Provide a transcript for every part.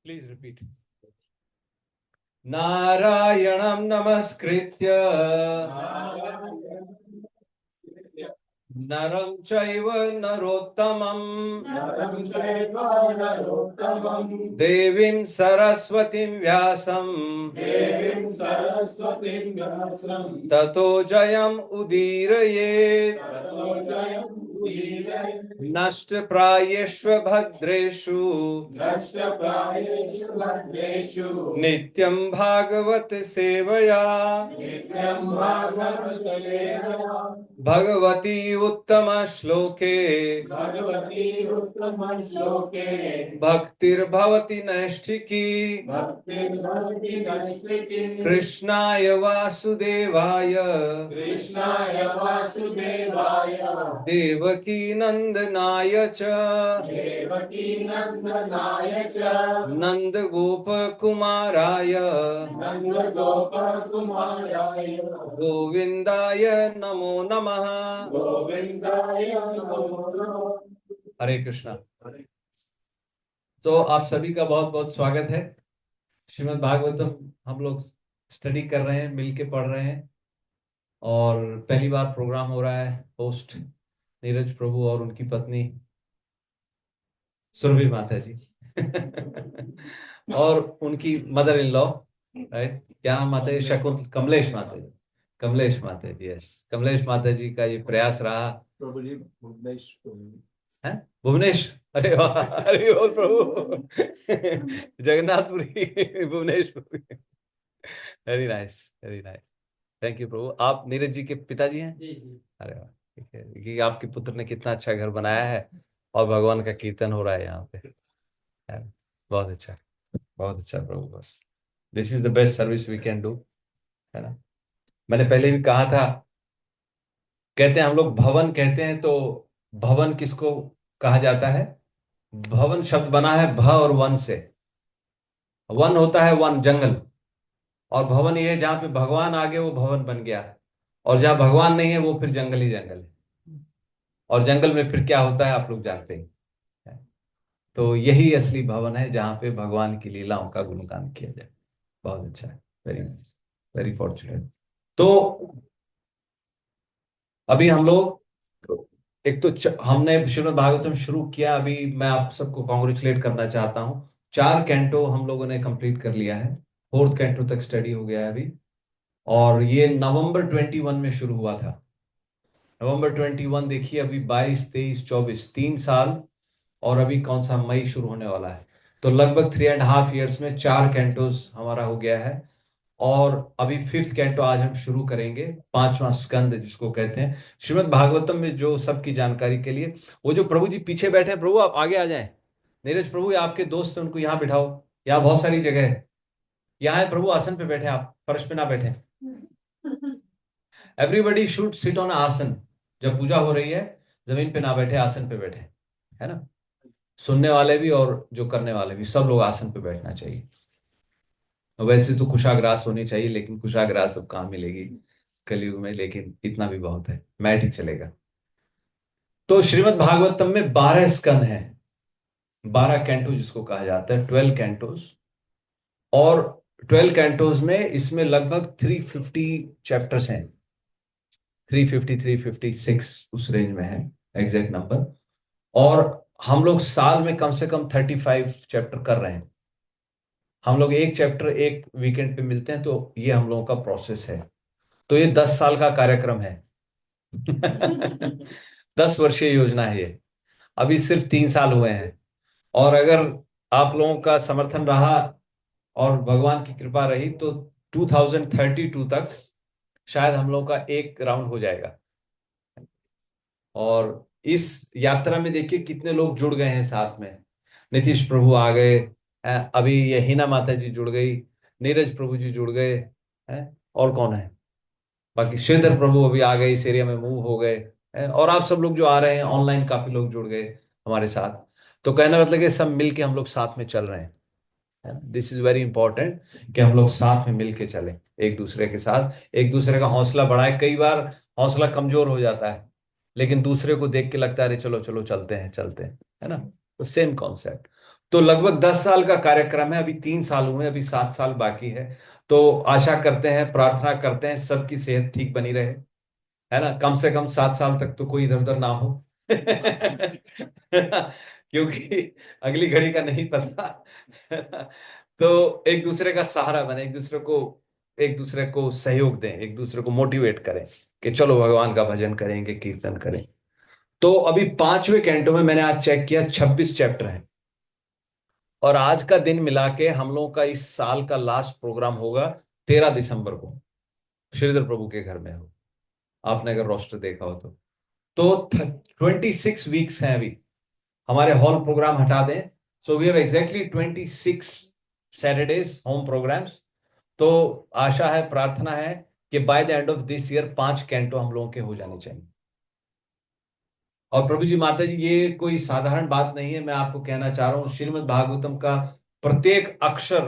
Please repeat. नारायणं नमस्कृत्य नरं चैव नरोत्तमं देवीं सरस्वतीं व्यासं ततो जयम् उदीरयेत् नष्टप्रायेष्व भद्रेषु नित्यं भागवत सेवया भगवती उत्तम श्लोके भक्तिर्भवति नैष्ठिकी कृष्णाय वासुदेवाय देवकी नंदनाय च नंद गोप कुमाराय गोविंदाय नमो नमः। हरे कृष्णा। तो आप सभी का बहुत बहुत स्वागत है। श्रीमद् भागवतम हम लोग स्टडी कर रहे हैं, मिलके पढ़ रहे हैं और पहली बार प्रोग्राम हो रहा है। होस्ट नीरज प्रभु और उनकी पत्नी सुरभि माता जी और उनकी मदर इन लॉ, राइट, क्या नाम माता जी? शकुंतला, कमलेश माता जी। कमलेश माता जी, यस, कमलेश माता जी का ये प्रयास रहा। प्रभु जी भुवनेश है, भुवनेश, अरे वाह, अरे ओ प्रभु Jagannathpuri Bhuvaneshpuri. Very nice, very nice, thank you प्रभु। आप नीरज जी के पिताजी हैं? जी जी। अरे वाह, ठीक है कि आपके पुत्र ने कितना अच्छा घर बनाया है और भगवान का कीर्तन हो रहा है यहाँ पे। बहुत अच्छा, बहुत अच्छा प्रभु। बस this is the best service we can do, है ना। मैंने पहले भी कहा था, कहते हैं हम लोग भवन कहते हैं, तो भवन किसको कहा जाता है? भवन शब्द बना है भ और वन से। वन होता है वन, जंगल, और भवन ये है जहां पे भगवान आ गए वो भवन बन गया, और जहां भगवान नहीं है वो फिर जंगल ही जंगल है। और जंगल में फिर क्या होता है आप लोग जानते हैं। तो यही असली भवन है जहां पे भगवान की लीलाओं का गुणगान किया जाए। बहुत अच्छा है, वेरी नाइस, वेरी फॉर्चुनेट। तो अभी हम लोग एक तो हमने श्रीमद् भागवतम शुरू किया। अभी मैं आप सबको कॉन्ग्रेचुलेट करना चाहता हूँ, 4 कैंटो हम लोगों ने कंप्लीट कर लिया है। 4th कैंटो तक स्टडी हो गया है अभी, और ये नवंबर 21 में शुरू हुआ था। नवंबर 21, देखिए अभी 22, 23, 24, 3 साल, और अभी कौन सा मई शुरू होने वाला है। तो लगभग 3.5 ईयर्स में 4 कैंटोस हमारा हो गया है। और अभी 5th कैंटो आज हम शुरू करेंगे, 5वां स्कंद जिसको कहते हैं श्रीमद् भागवतम में। जो सबकी जानकारी के लिए, वो जो प्रभु जी पीछे बैठे हैं, प्रभु आप आगे आ जाएं। नीरज प्रभु, ये आपके दोस्त हैं, उनको यहाँ बिठाओ, यहाँ बहुत सारी जगह है। यहाँ है प्रभु, आसन पे बैठे, आप फर्श पे ना बैठे। एवरीबडी शुड सिट ऑन आसन। जब पूजा हो रही है जमीन पे ना बैठे, आसन पे बैठे, है ना। सुनने वाले भी और जो करने वाले भी, सब लोग आसन पे बैठना चाहिए। वैसे तो कुशाग्रास होनी चाहिए, लेकिन कुशाग्रास अब कहाँ मिलेगी कलयुग में, लेकिन इतना भी बहुत है, मैट ही चलेगा। तो श्रीमद् भागवतम में 12 स्कंद हैं, 12 कैंटो जिसको कहा जाता है, 12 कैंटोस। और 12 कैंटोस में इसमें लगभग 350 चैप्टर्स हैं, 350 356 उस रेंज में है एग्जैक्ट नंबर। और हम लोग साल में कम से कम 35 चैप्टर कर रहे हैं। हम लोग एक चैप्टर एक वीकेंड पे मिलते हैं, तो ये हम लोगों का प्रोसेस है। तो ये 10 साल का कार्यक्रम है 10 वर्षीय योजना है ये। अभी सिर्फ 3 साल हुए हैं, और अगर आप लोगों का समर्थन रहा और भगवान की कृपा रही तो 2032 तक शायद हम लोगों का एक राउंड हो जाएगा। और इस यात्रा में देखिए कितने लोग जुड़ गए हैं साथ में। नीतीश प्रभु आ गए, अभी ये हिना माता जी जुड़ गई, नीरज प्रभु जी जुड़ गए हैं, और कौन है बाकी? श्रीधर प्रभु अभी आ गए, इस एरिया में मूव हो गए हैं, और आप सब लोग जो आ रहे हैं ऑनलाइन, काफी लोग जुड़ गए हमारे साथ। तो कहना मतलब कि सब मिलके हम लोग साथ में चल रहे हैं। दिस इज वेरी इंपॉर्टेंट कि हम लोग साथ में मिलके चलें, एक दूसरे के साथ, एक दूसरे का हौसला बढ़ाए। कई बार हौसला कमजोर हो जाता है, लेकिन दूसरे को देख के लगता है अरे चलो चलो चलते हैं चलते हैं, है ना। तो सेम कॉन्सेप्ट। तो लगभग 10 साल का कार्यक्रम है, अभी 3 साल हुए, अभी 7 साल बाकी है। तो आशा करते हैं, प्रार्थना करते हैं सबकी सेहत ठीक बनी रहे, है ना, कम से कम 7 साल तक तो कोई इधर उधर ना हो। क्योंकि अगली घड़ी का नहीं पता। तो एक दूसरे का सहारा बने, एक दूसरे को सहयोग दें, एक दूसरे को मोटिवेट करें कि चलो भगवान का भजन करेंगे, कीर्तन करें। तो अभी 5वें कैंटो में मैंने आज चेक किया 26 चैप्टर हैं। और आज का दिन मिला के हम लोगों का इस साल का लास्ट प्रोग्राम होगा 13 दिसंबर को, श्रीधर प्रभु के घर में हो, आपने अगर रोस्टर देखा हो तो 26 वीक्स हैं अभी। हमारे हॉल प्रोग्राम हटा दें, so we have exactly 26 Saturdays home programs. तो आशा है, प्रार्थना है कि by the end of this year 5 canto हम लोगों के हो जाने चाहिए। और प्रभु जी, माता जी, ये कोई साधारण बात नहीं है, मैं आपको कहना चाह रहा हूं, श्रीमद् भागवतम का प्रत्येक अक्षर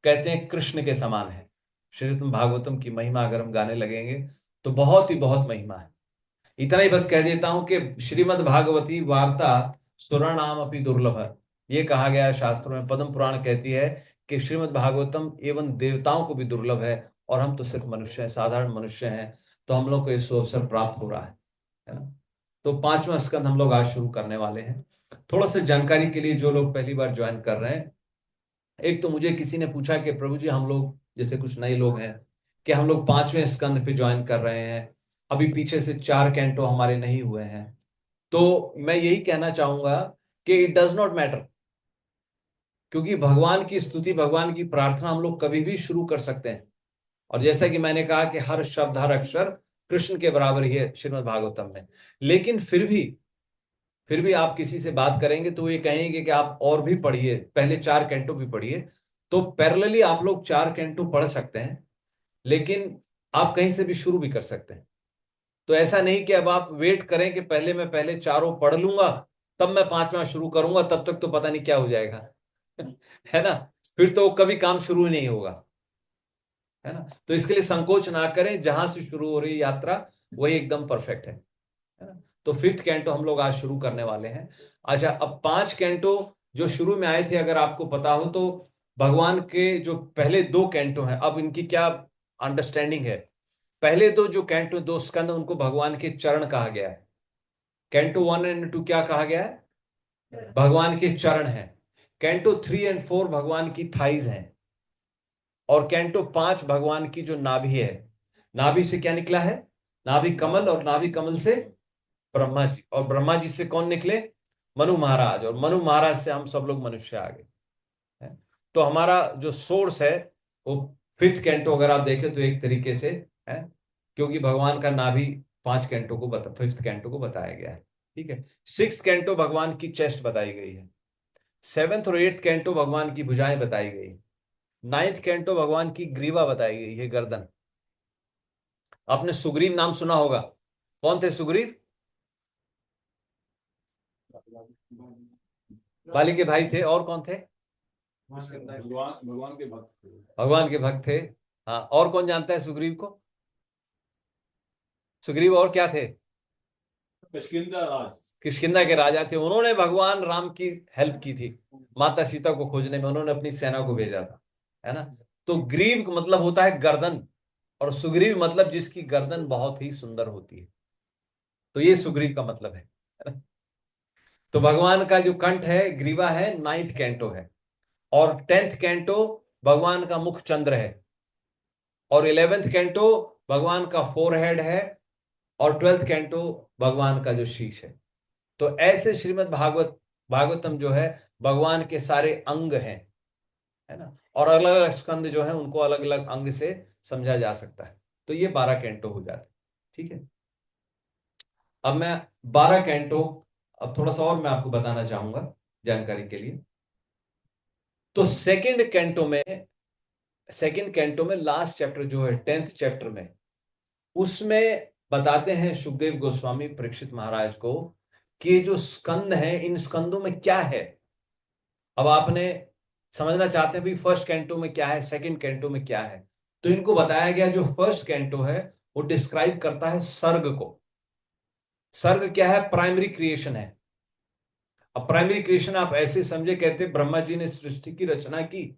कहते हैं कृष्ण के समान है। श्रीमद् भागवतम की महिमा अगर हम गाने लगेंगे तो बहुत ही बहुत महिमा है। इतना ही बस कह देता हूं कि श्रीमद् भागवती वार्ता सुराणाम अपि दुर्लभ है। ये कहा गया है शास्त्रों में, पद्म पुराण कहती है कि श्रीमद् भागवतम एवं देवताओं को भी दुर्लभ है, और हम तो सिर्फ मनुष्य हैं, साधारण मनुष्य हैं। तो हम लोग को ये अवसर प्राप्त हो रहा है ना। तो 5वां स्कंद हम लोग आज शुरू करने वाले हैं। थोड़ा सा जानकारी के लिए, जो लोग पहली बार ज्वाइन कर रहे हैं, एक तो मुझे किसी ने पूछा कि प्रभु जी, हम लोग जैसे कुछ नए लोग हैं कि हम लोग 5वें स्कंद पे ज्वाइन कर रहे हैं, अभी पीछे से 4 कैंटो हमारे नहीं हुए हैं। तो मैं यही कहना चाहूंगा कि इट डज नॉट मैटर, क्योंकि भगवान की स्तुति, भगवान की प्रार्थना हम लोग कभी भी शुरू कर सकते हैं। और जैसा कि मैंने कहा कि हर शब्द, हर अक्षर कृष्ण के बराबर ही है श्रीमद् भागवतम में। लेकिन फिर भी आप किसी से बात करेंगे तो ये कहेंगे कि आप और भी पढ़िए, पहले 4 कैंटो भी पढ़िए। तो पैरेलली आप लोग 4 कैंटो पढ़ सकते हैं, लेकिन आप कहीं से भी शुरू भी कर सकते हैं। तो ऐसा नहीं कि अब आप वेट करें कि पहले चारों पढ़ लूंगा, तब मैं 5वां शुरू करूंगा, तब तक तो पता नहीं क्या हो जाएगा। है ना, फिर तो कभी काम शुरू ही नहीं होगा, है ना। तो इसके लिए संकोच ना करें, जहां से शुरू हो रही यात्रा वही एकदम परफेक्ट है ना। तो 5th कैंटो हम लोग आज शुरू करने वाले हैं। अच्छा, अब 5 कैंटो जो शुरू में आए थे, अगर आपको पता हो तो, भगवान के जो पहले 2 कैंटो हैं, अब इनकी क्या अंडरस्टैंडिंग है। पहले जो कैंटो, 2 स्कंद, उनको भगवान के चरण कहा गया है। कैंटो 1 और 2 क्या कहा गया है? भगवान के चरण हैं। कैंटो 3 और 4 भगवान की थाइज हैं। और कैंटो 5 भगवान की जो नाभि है, नाभि से क्या निकला है? नाभि कमल, और नाभि कमल से ब्रह्मा जी, और ब्रह्मा जी से कौन निकले? मनु महाराज, और मनु महाराज से हम सब लोग मनुष्य आ गए हैं। तो हमारा जो सोर्स है वो 5th कैंटो अगर आप देखें तो एक तरीके से है, क्योंकि भगवान का नाभि 5 कैंटो को बताया गया है। ठीक है। 6th कैंटो भगवान की चेस्ट बताई गई है। 7th और 8th कैंटो भगवान की भुजाएं बताई गई। 9th कैंटो भगवान की ग्रीवा बताई गई है, गर्दन। आपने सुग्रीव नाम सुना होगा। कौन थे सुग्रीव? बाली के भाई थे, और कौन थे? भगवान भगवान के भक्त थे। भगवान के भक्त थे। हाँ, और कौन जानता है सुग्रीव को? सुग्रीव और क्या थे? किष्किंधा राज। किष्किंधा के राजा थे। उन्होंने भगवान राम की हेल्प की थी, माता सीता को खोजने में उन्होंने अपनी सेना को भेजा था, है ना। तो ग्रीव का मतलब होता है गर्दन, और सुग्रीव मतलब जिसकी गर्दन बहुत ही सुंदर होती है। तो ये सुग्रीव का मतलब है ना? तो भगवान का जो कंठ है, ग्रीवा है, 9th कैंटो है। और 10th कैंटो भगवान का मुख चंद्र है। और 11th कैंटो भगवान का फोरहेड है। और 12th कैंटो भगवान का जो शीश है। तो ऐसे श्रीमद् भागवतम जो है, भगवान के सारे अंग हैं, है ना। और अलग अलग स्कंद जो है उनको अलग अलग अंग से समझा जा सकता है। तो ये 12 कैंटो हो जाते हैं। ठीक है। अब मैं 12 कैंटो, अब थोड़ा सा और मैं आपको बताना चाहूंगा जानकारी के लिए। तो सेकेंड कैंटो में लास्ट चैप्टर जो है, 10th चैप्टर में, उसमें बताते हैं सुखदेव गोस्वामी परीक्षित महाराज को कि ये जो स्कंद है, इन स्कंदों में क्या है। अब आपने समझना चाहते हैं भी, 1st कैंटो में क्या है, 2nd कैंटो में क्या है। तो इनको बताया गया, जो 1st कैंटो है वो डिस्क्राइब करता है सर्ग को। सर्ग क्या है? प्राइमरी क्रिएशन है। अब प्राइमरी क्रिएशन आप ऐसे समझे, कहते ब्रह्मा जी ने सृष्टि की रचना की,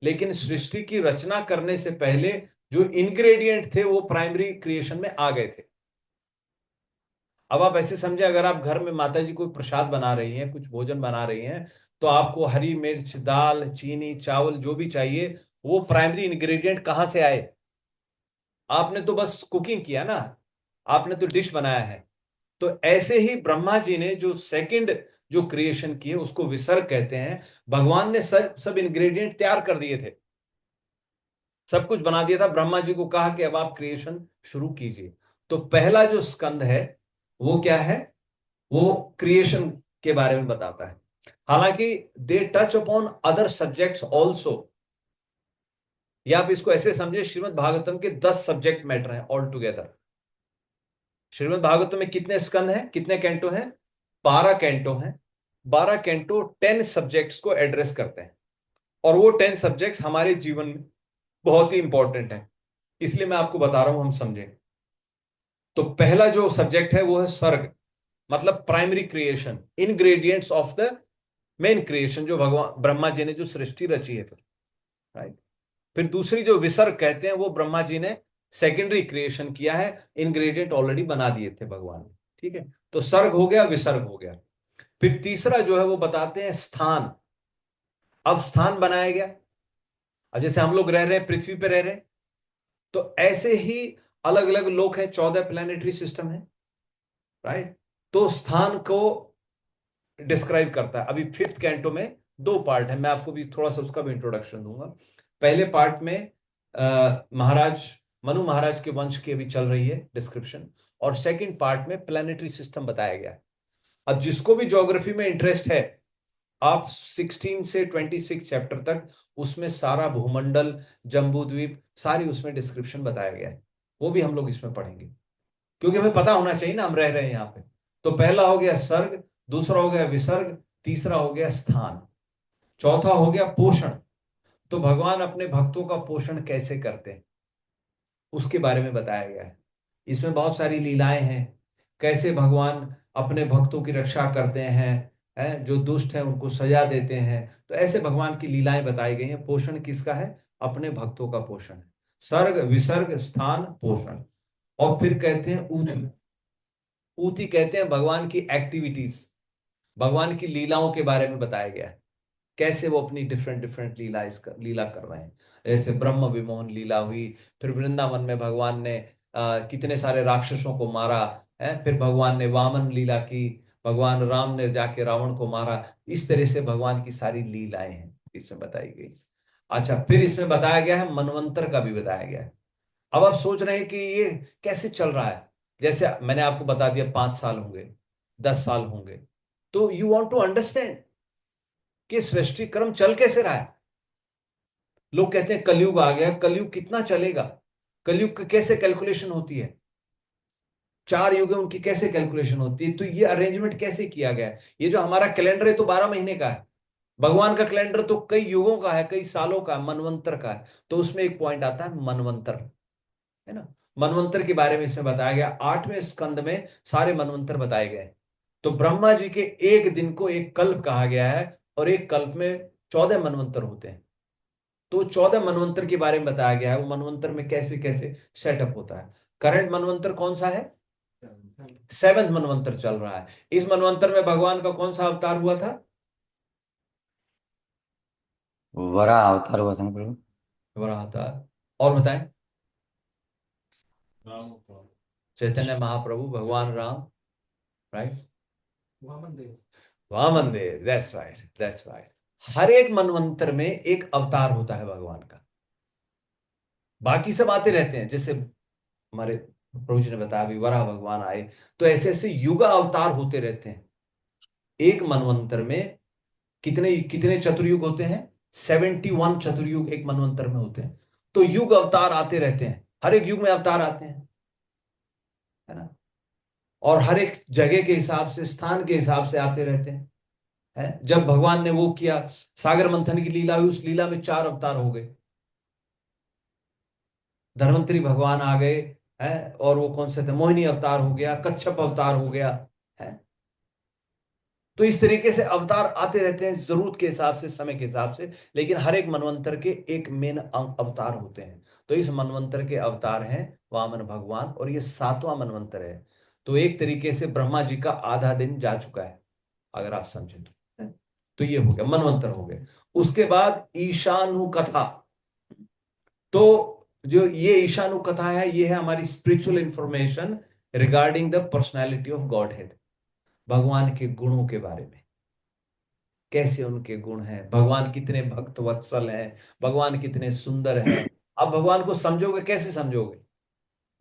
लेकिन सृष्टि की रचना करने से पहले जो इंग्रेडिएंट थे वो प्राइमरी क्रिएशन में आ गए थे। अब आप ऐसे समझे, अगर आप घर में माता जी कोई प्रसाद बना रही हैं, कुछ भोजन बना रही हैं, तो आपको हरी मिर्च, दाल, चीनी, चावल जो भी चाहिए, वो प्राइमरी इंग्रेडिएंट कहां से आए? आपने तो बस कुकिंग किया ना, आपने तो डिश बनाया है। तो ऐसे ही ब्रह्मा जी ने जो सेकंड जो क्रिएशन किए उसको विसर्ग कहते हैं। भगवान ने सब सब इंग्रेडिएंट तैयार कर दिए थे, सब कुछ बना दिया था, ब्रह्मा जी को कहा कि अब आप क्रिएशन शुरू कीजिए। तो पहला जो स्कंद है वो क्या है? वो क्रिएशन के बारे में बताता है। हालांकि they touch upon other subjects also, या आप इसको ऐसे समझे, श्रीमद् भागवतम के 10 सब्जेक्ट मैटर हैं ऑल टुगेदर। श्रीमद् भागवतम में कितने स्कंद हैं, कितने कैंटो हैं? 12 कैंटो हैं। 12 कैंटो 10 सब्जेक्ट्स को एड्रेस करते हैं, और वो 10 सब्जेक्ट्स हमारे जीवन में बहुत ही इंपॉर्टेंट है, इसलिए मैं आपको बता रहा हूं, हम समझें। तो पहला जो सब्जेक्ट है वो है सर्ग, मतलब primary creation, ingredients of the main creation, जो भगवान ब्रह्मा जी ने जो सृष्टि रची है, फिर राइट। फिर दूसरी जो विसर्ग कहते हैं, वो ब्रह्मा जी ने सेकेंडरी क्रिएशन किया है, इंग्रेडिएंट ऑलरेडी बना दिए थे भगवान ने, ठीक है। तो सर्ग हो गया, विसर्ग हो गया। फिर तीसरा जो है वो बताते हैं स्थान। अब स्थान बनाया गया, अब जैसे हम लोग रह रहे हैं, पृथ्वी पे रह रहे हैं, तो ऐसे ही अलग अलग लोक है, 14 प्लेनेटरी सिस्टम है, राइट। तो स्थान को डिस्क्राइब करता है। अभी फिफ्थ कैंटो में 2 पार्ट है, मैं आपको भी थोड़ा सा उसका भी इंट्रोडक्शन दूंगा। पहले पार्ट में महाराज मनु महाराज के वंश की अभी चल रही है डिस्क्रिप्शन, और सेकंड पार्ट में प्लेनेटरी सिस्टम बताया गया है। अब जिसको भी ज्योग्राफी में इंटरेस्ट है, आप 16 से 26 चैप्टर तक उसमें सारा भूमंडल, जम्बू द्वीप, सारी उसमें डिस्क्रिप्शन बताया गया है, वो भी हम लोग इसमें पढ़ेंगे, क्योंकि हमें पता होना चाहिए ना, हम रह रहे हैं यहाँ पे। तो पहला हो गया सर्ग, दूसरा हो गया विसर्ग, तीसरा हो गया स्थान, चौथा हो गया पोषण। तो भगवान अपने भक्तों का पोषण कैसे करते हैं उसके बारे में बताया गया है। इसमें बहुत सारी लीलाएं हैं, कैसे भगवान अपने भक्तों की रक्षा करते हैं, जो दुष्ट हैं उनको सजा देते हैं। तो ऐसे भगवान की लीलाएं बताई गई हैं। पोषण किसका है? अपने भक्तों का पोषण है। सर्ग, विसर्ग, स्थान, पोषण। और फिर कहते हैं ऊति। ऊति कहते हैं भगवान की एक्टिविटीज, भगवान की लीलाओं के बारे में बताया गया है, कैसे वो अपनी डिफरेंट डिफरेंट लीला कर रहे हैं। जैसे ब्रह्म विमोहन लीला हुई, फिर वृंदावन में भगवान ने कितने सारे राक्षसों को मारा है, फिर भगवान ने वामन लीला की, भगवान राम ने जाके रावण को मारा। इस तरह से भगवान की सारी लीलाएं हैं इसमें बताई गई। अच्छा, फिर इसमें बताया गया है मनवंतर का भी बताया गया है। अब आप सोच रहे हैं कि ये कैसे चल रहा है? जैसे मैंने आपको बता दिया 5 साल होंगे, 10 साल होंगे, तो यू वॉन्ट टू अंडरस्टैंड कि सृष्टि क्रम चल कैसे रहा है। लोग कहते हैं कलयुग आ गया, कलयुग कितना चलेगा, कलयुग की कैसे कैलकुलेशन होती है, 4 युग है उनकी कैसे कैलकुलेशन होती है, तो ये अरेंजमेंट कैसे किया गया है? ये जो हमारा कैलेंडर है तो 12 महीने का है, भगवान का कैलेंडर तो कई युगों का है, कई सालों का, मनवंतर का है। तो उसमें एक पॉइंट आता है मनवंतर, है ना। मनवंतर के बारे में इसमें बताया गया, 8वें स्कंद में सारे मनवंतर बताए गए। तो ब्रह्मा जी के एक दिन को एक कल्प कहा गया है, और एक कल्प में 14 मनवंतर होते हैं। तो 14 मनवंतर के बारे में बताया गया है, वो मनवंतर में कैसे कैसे सेटअप होता है। करंट मनवंतर कौन सा है? 7th मनवंतर चल रहा है। इस मनवंतर में भगवान का कौन सा अवतार हुआ था? वराह अवतार हुआ था ना प्रभु। वराह अवतार। और बताएं। राम अवतार। चैतन्य महाप्रभु, भगवान Ram, right. Vaman Dev. Vaman Dev, that's right, that's right. हर एक मनवंतर में एक अवतार होता है भगवान का, बाकी सब आते रहते हैं। जैसे हमारे प्रभु जी ने बताया अभी वराह भगवान आए, तो ऐसे ऐसे युग अवतार होते रहते हैं। एक मनवंतर में कितने कितने चतुर्युग होते हैं? 71 चतुर्युग एक मनवंतर में होते हैं। तो युग अवतार आते रहते हैं, हर एक युग में अवतार आते हैं, है ना। और हर एक जगह के हिसाब से, स्थान के हिसाब से आते रहते हैं, है। जब भगवान ने वो किया, सागर मंथन की लीला हुई, उस लीला में 4 अवतार हो गए। धर्मंतरी भगवान आ गए, है। और वो कौन से थे? मोहिनी अवतार हो गया, कच्छप अवतार हो गया, है। तो इस तरीके से अवतार आते रहते हैं जरूरत के हिसाब से, समय के हिसाब से, लेकिन हर एक मनवंतर के एक मेन अवतार होते हैं। तो इस मनवंतर के अवतार हैं वामन भगवान, और ये 7वां मनवंतर है। तो एक तरीके से ब्रह्मा जी का आधा दिन जा चुका है, अगर आप समझें तो ये हो गया, मनवंतर हो गए। उसके बाद ईशानु कथा। तो जो ये ईशानु कथा है, ये है हमारी spiritual information regarding the personality of God head, भगवान के गुणों के बारे में, कैसे उनके गुण हैं, भगवान कितने भक्त वत्सल हैं, भगवान कितने सुंदर हैं। आप भगवान को समझोगे, कैसे समझोगे?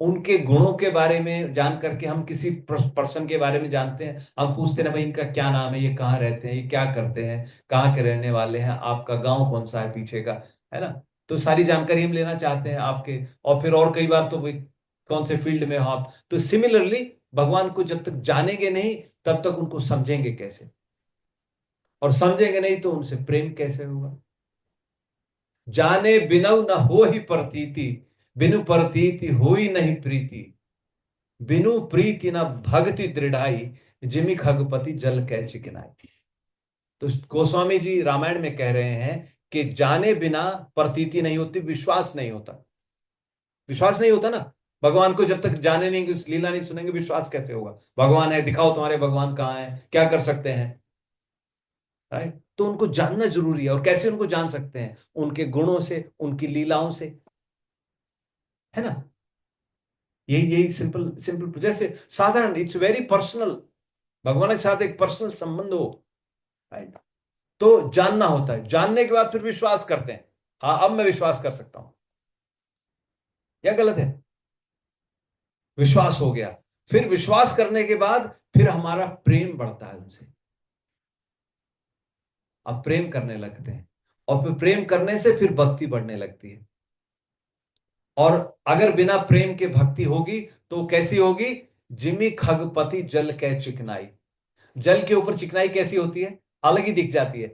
उनके गुणों के बारे में जान करके। हम किसी पर्सन के बारे में जानते हैं, हम पूछते हैं भाई इनका क्या नाम है, ये कहाँ रहते हैं, ये क्या करते हैं, कहाँ के रहने वाले हैं, आपका गांव कौन सा है पीछे का, है ना। तो सारी जानकारी हम लेना चाहते हैं आपके। और फिर और कई बार तो भाई कौन से फील्ड में हो आप। तो सिमिलरली भगवान को जब तक जानेंगे नहीं, तब तक उनको समझेंगे कैसे, और समझेंगे नहीं तो उनसे प्रेम कैसे होगा। जाने बिनु न हो ही प्रतीति, बिनु प्रतीति हो ही नहीं प्रीति, बिनु प्रीति न भक्ति दृढ़ाई, जिमि खगपति जल कै चिकनाई। तो गोस्वामी जी रामायण में कह रहे हैं कि जाने बिना प्रतीति नहीं होती, विश्वास नहीं होता। विश्वास नहीं होता ना, भगवान को जब तक जाने नहीं, उस लीला नहीं सुनेंगे, विश्वास कैसे होगा? भगवान है, दिखाओ तुम्हारे भगवान कहाँ है, क्या कर सकते हैं, राइट। तो उनको जानना जरूरी है। और कैसे उनको जान सकते हैं? उनके गुणों से, उनकी लीलाओं से, है ना। यही यही सिंपल सिंपल, जैसे साधारण, इट्स वेरी पर्सनल, भगवान के साथ एक पर्सनल संबंध हो, राइट। तो जानना होता है, जानने के बाद फिर विश्वास करते हैं। हाँ, अब मैं विश्वास कर सकता हूं, या गलत है? विश्वास हो गया, फिर विश्वास करने के बाद फिर हमारा प्रेम बढ़ता है उनसे। अब प्रेम करने लगते हैं, और फिर प्रेम करने से फिर भक्ति बढ़ने लगती है। और अगर बिना प्रेम के भक्ति होगी तो कैसी होगी? जिमी खगपति जल कै चिकनाई। जल के ऊपर चिकनाई कैसी होती है? अलग ही दिख जाती है,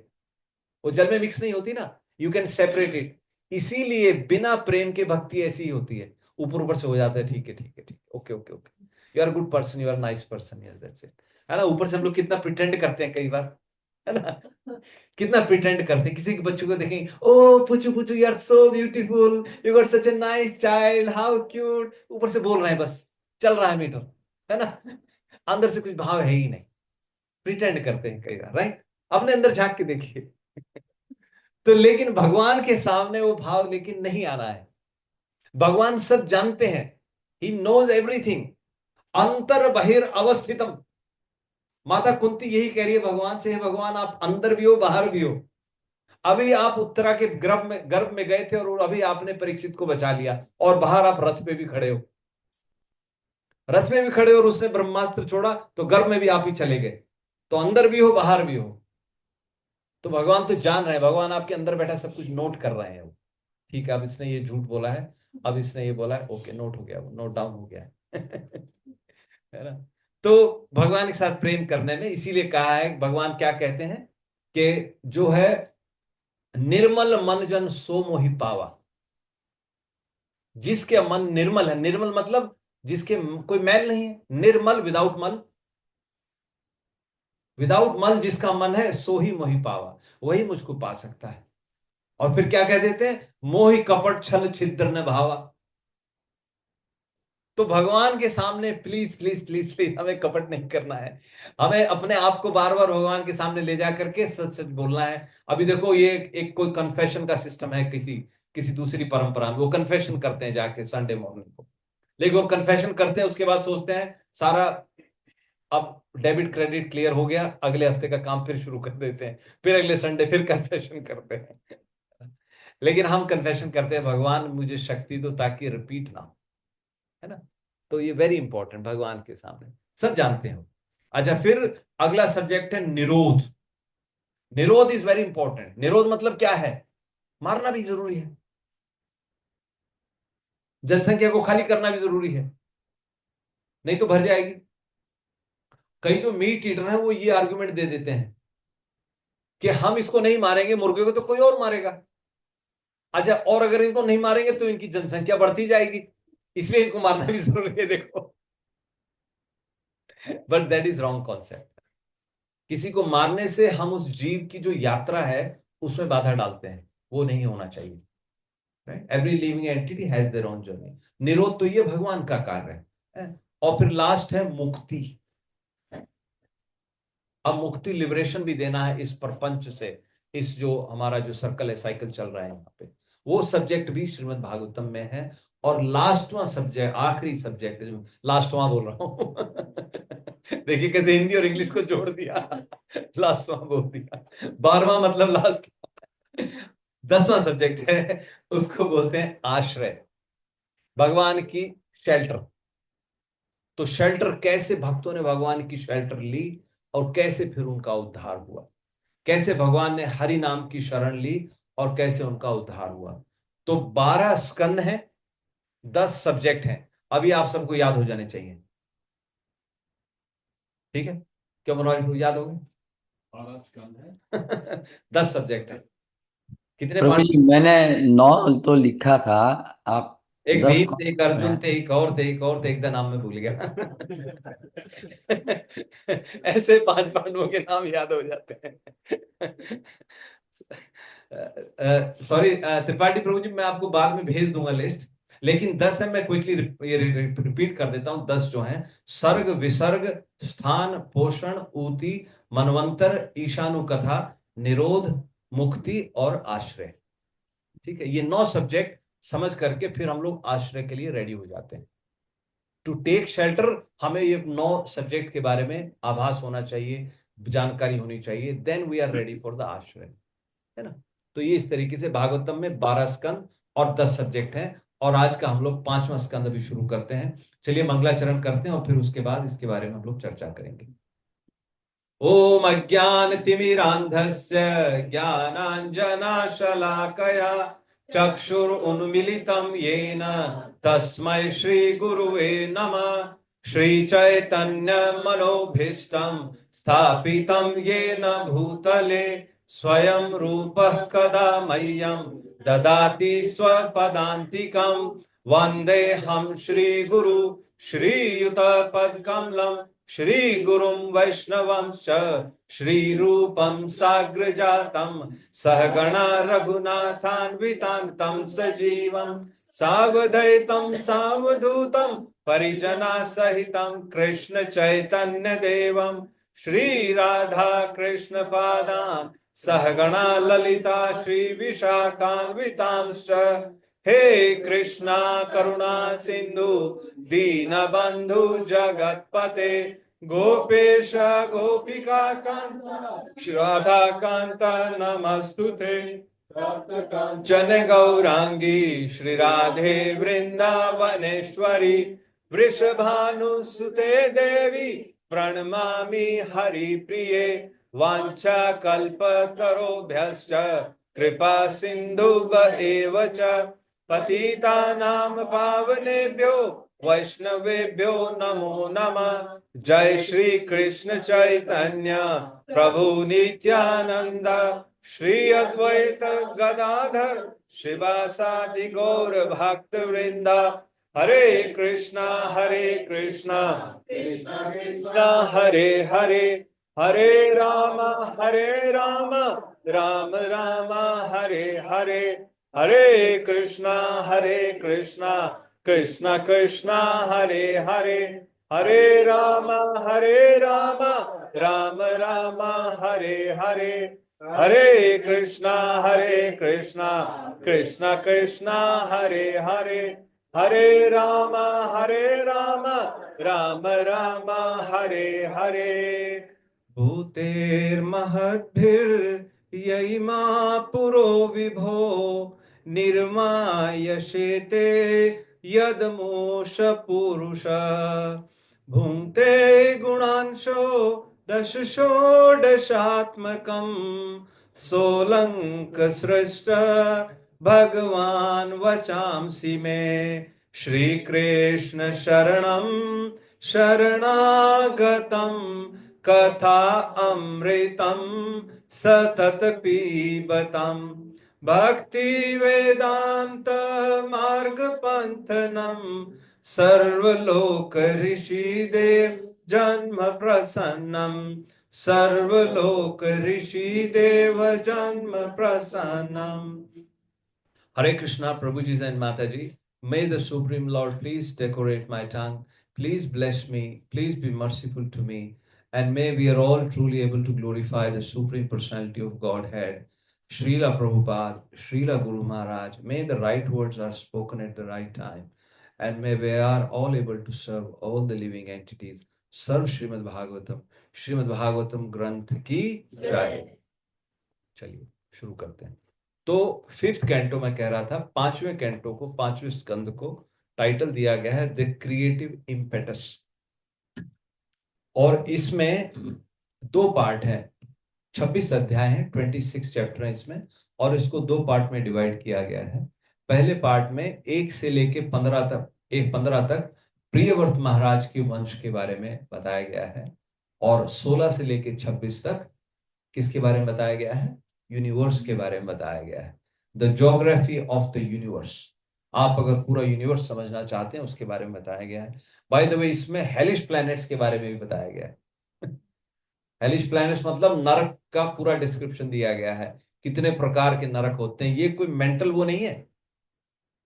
वो जल में मिक्स नहीं होती ना, यू कैन सेपरेट इट। इसीलिए बिना प्रेम के भक्ति ऐसी ही होती है, ऊपर ऊपर से हो जाता है, ठीक है ठीक है ठीक है, okay okay okay, you are good person, you are nice person, yes that's it, है ना। ऊपर से हम लोग कितना प्रिटेंड करते हैं कई बार, है ना। कितना प्रिटेंड करते हैं, किसी के बच्चों को देखेंगे, ओ पुचू पुचू, you are so beautiful, you got such a nice child, how cute, ऊपर से बोल रहे हैं, बस चल रहा है मीटर, है ना। अंदर से कुछ भाव है ही नहीं, प्रिटेंड करते हैं कई बार, राइट। अपने अंदर झांक के देखिए। तो लेकिन भगवान के सामने वो भाव लेकिन नहीं आ रहा है। भगवान सब जानते हैं, ही नोज एवरीथिंग, अंतर बहिर अवस्थितम। माता कुंती यही कह रही है भगवान से, भगवान आप अंदर भी हो बाहर भी हो। अभी आप उत्तरा के गर्भ में गए थे, और अभी आपने परीक्षित को बचा लिया, और बाहर आप रथ पे भी खड़े हो, रथ में भी खड़े हो, और उसने ब्रह्मास्त्र छोड़ा तो गर्भ में भी आप ही चले गए। तो अंदर भी हो बाहर भी हो। तो भगवान तो जान रहे हैं, भगवान आपके अंदर बैठा सब कुछ नोट कर रहे हैं वो। ठीक है, अब इसने ये झूठ बोला है, अब इसने ये बोला है, ओके, नोट हो गया, वो नोट डाउन हो गया है। है ना। तो भगवान के साथ प्रेम करने में इसीलिए कहा है, भगवान क्या कहते हैं कि जो है निर्मल मन जन सो मोहि पावा। जिसके मन निर्मल है, निर्मल मतलब जिसके कोई मैल नहीं है, निर्मल विदाउट मल, विदाउट मल जिसका मन है, सो ही मोहि पावा, वही मुझको पा सकता है। और फिर क्या कह देते हैं? मोहि कपट छल छिद्र न भावा। तो भगवान के सामने प्लीज प्लीज प्लीज प्लीज हमें कपट नहीं करना है, हमें अपने आप को बार बार भगवान के सामने ले जा करके सच सच बोलना है। अभी देखो, ये एक कोई कन्फेशन का सिस्टम है, किसी किसी दूसरी परंपरा में वो कन्फेशन करते हैं जाके संडे मॉर्निंग को, लेकिन वो कन्फेशन करते हैं, उसके बाद सोचते हैं सारा अब डेबिट क्रेडिट क्लियर हो गया, अगले हफ्ते का काम फिर शुरू कर देते हैं, फिर अगले संडे फिर कन्फेशन करते हैं। लेकिन हम कन्फेशन करते हैं, भगवान मुझे शक्ति दो ताकि रिपीट ना हो, है ना। तो ये वेरी इंपॉर्टेंट, भगवान के सामने सब जानते हैं। अच्छा, फिर अगला सब्जेक्ट है निरोध। निरोध इज वेरी इंपॉर्टेंट। निरोध मतलब क्या है? मारना भी जरूरी है, जनसंख्या को खाली करना भी जरूरी है, नहीं तो भर जाएगी। कई जो मीट ईटर है वो ये आर्गुमेंट दे देते हैं कि हम इसको नहीं मारेंगे, मुर्गे को तो कोई और मारेगा। अच्छा, और अगर इनको नहीं मारेंगे तो इनकी जनसंख्या बढ़ती जाएगी, इसलिए इनको मारना भी जरूरी है, देखो। But that is wrong concept. किसी को मारने से हम उस जीव की जो यात्रा है उसमें बाधा डालते हैं, वो नहीं होना चाहिए। Every living entity has their own journey. निरोध तो ये भगवान का कार्य है। और फिर लास्ट है मुक्ति। अब मुक्ति, लिबरेशन भी देना है इस प्रपंच से, इस जो हमारा जो सर्कल है, साइकिल चल रहा है यहाँ पे, वो सब्जेक्ट भी श्रीमद् भागवतम में है। और लास्टवां सब्जेक्ट, आखिरी सब्जेक्ट, लास्टवां बोल रहा हूं देखिए कैसे हिंदी और इंग्लिश को जोड़ दिया लास्टवां बोल दिया, 12वां मतलब लास्ट 10वां सब्जेक्ट है, उसको बोलते हैं आश्रय, भगवान की शेल्टर। तो शेल्टर कैसे भक्तों ने भगवान की शेल्टर ली और कैसे फिर उनका उद्धार हुआ, कैसे भगवान ने हरि नाम की शरण ली और कैसे उनका उद्धार हुआ। तो 12 स्कंद हैं, 10 सब्जेक्ट हैं। अभी आप सबको याद हो जाने चाहिए, ठीक है? क्यों मनोज को याद हो गए? 12 स्कंद है। 10 सब्जेक्ट है। कितने प्रभु पांच? जी, मैंने 9 तो लिखा था, आप एक 10 भीम कौन थे, एक से अर्जुन हैं? थे, एक और थे, एक और थे, एक का नाम मैं भूल गया ऐसे 5 पांडवों के नाम याद हो जाते हैं सॉरी त्रिपाठी प्रभु जी, मैं आपको बाद में भेज दूंगा लिस्ट। लेकिन 10 है, मैं क्विकली रिपीट कर देता हूं। 10 जो हैं: सर्ग, विसर्ग, स्थान, पोषण, ऊति, मनवंतर, ईशानु कथा, निरोध, मुक्ति और आश्रय। ठीक है, ये 9 सब्जेक्ट समझ करके फिर हम लोग आश्रय के लिए रेडी हो जाते हैं। टू टेक शेल्टर, हमें ये 9 सब्जेक्ट के बारे में आभास होना चाहिए, जानकारी होनी चाहिए, then we are ready for the आश्रय, है ना? तो ये इस तरीके से भागवतम में 12 स्कंद और 10 सब्जेक्ट हैं। और आज का हम लोग 5वां स्कंद अभी शुरू करते हैं। चलिए मंगलाचरण करते हैं और फिर उसके बाद इसके बारे में हम लोग चर्चा करेंगे। ओम अज्ञानतिमिरान्धस्य ज्ञानाञ्जनशलाकया चक्षुरुन्मीलितं येन तस्मै श्रीगुरुवे नमः। श्रीचैतन्यमनोभीष्टं स्थापितं येन भूतले स्वयं रूपः कदा मह्यं ददाति स्वपदान्तिकं। वन्देऽहं श्रीगुरु श्रीयुतपदकमलं श्री गुरुं वैष्णवंश्च श्रीरूपं साग्रजातं सहगणा रघुनाथान्वितां तं सजीवं सावधैतं सावधूतं परिजना सहितं कृष्ण चैतन्य देवं श्री राधा कृष्ण पादान् सहगणा ललिता श्री विशाखान्वितांश्च। हे कृष्णा करुणा सिंधु दीनबंधु जगतपते गोपेश गोपिका कांत राधा कांत नमस्तुते। कांचन गौरांगी श्री राधे वृंदावनेश्वरी वृषभानुसुते देवी प्रणमामि हरिप्रिये। वाञ्छा कल्पतरुभ्यश्च कृपा सिन्धुभ्य च पतितानां पावनेभ्यो वैष्णवेभ्यो नमो नमः। जय श्री कृष्ण चैतन्य प्रभु नित्यानंद श्री अद्वैत गदाधर शिवासादि गौर भक्त वृंदा। हरे कृष्णा कृष्णा कृष्णा हरे हरे, हरे राम राम राम हरे हरे, हरे कृष्णा कृष्णा कृष्णा हरे हरे, हरे राम राम राम हरे हरे, हरे कृष्णा कृष्णा कृष्णा हरे हरे, हरे राम राम राम हरे हरे। भूतेर्महद्भिर्ययिमा पुरो विभो निर्मायशेते यदमोष पुरुष। भुङ्क्ते गुणांशो दश षोडशात्मकं सोऽलङ्कसृष्ट भगवान् वचांसि मे। श्रीकृष्ण शरणं शरणागतं कथा अमृतं सतत पीबतं। भक्ति वेदांत मार्ग पंथनम सर्वलोक ऋषिदेव जन्म प्रसन्नम सर्वलोक ऋषि देव जन्म प्रसन्नम। Hare Krishna, Prabhuji and Mataji. May the Supreme Lord please decorate my tongue. Please bless me. Please be merciful to me. And may we are all truly able to glorify the Supreme Personality of Godhead. Srila Prabhupada, Srila Guru Maharaj. May the right words are spoken at the right time. And may we are all able to serve all the living entities. Serve Srimad Bhagavatam. Srimad Bhagavatam ग्रंथ की जय। चलिए शुरू करते हैं। तो fifth canto मैं कह रहा था, पांचवें कैंटो को, पांचवें स्कंद को टाइटल दिया गया है द क्रिएटिव इम्पेटस। और इसमें दो पार्ट हैं, 26 अध्याय हैं, 26 चैप्टर हैं इसमें, और इसको दो पार्ट में डिवाइड किया गया है। पहले पार्ट में 1 से लेके 15 तक प्रियव्रत महाराज के वंश के बारे में बताया गया है, और 16 से लेके 26 तक किसके बारे में बताया गया है? यूनिवर्स के बारे में बताया गया है। The geography of the universe. आप अगर पूरा यूनिवर्स समझना चाहते हैं उसके बारे में बताया गया है। बाय द वे, इसमें हेलिश प्लैनेट्स के बारे में भी बताया गया है। हेलिश प्लैनेट्स मतलब नरक का पूरा डिस्क्रिप्शन दिया गया है, कितने प्रकार के नरक होते हैं। ये कोई मेंटल वो नहीं है,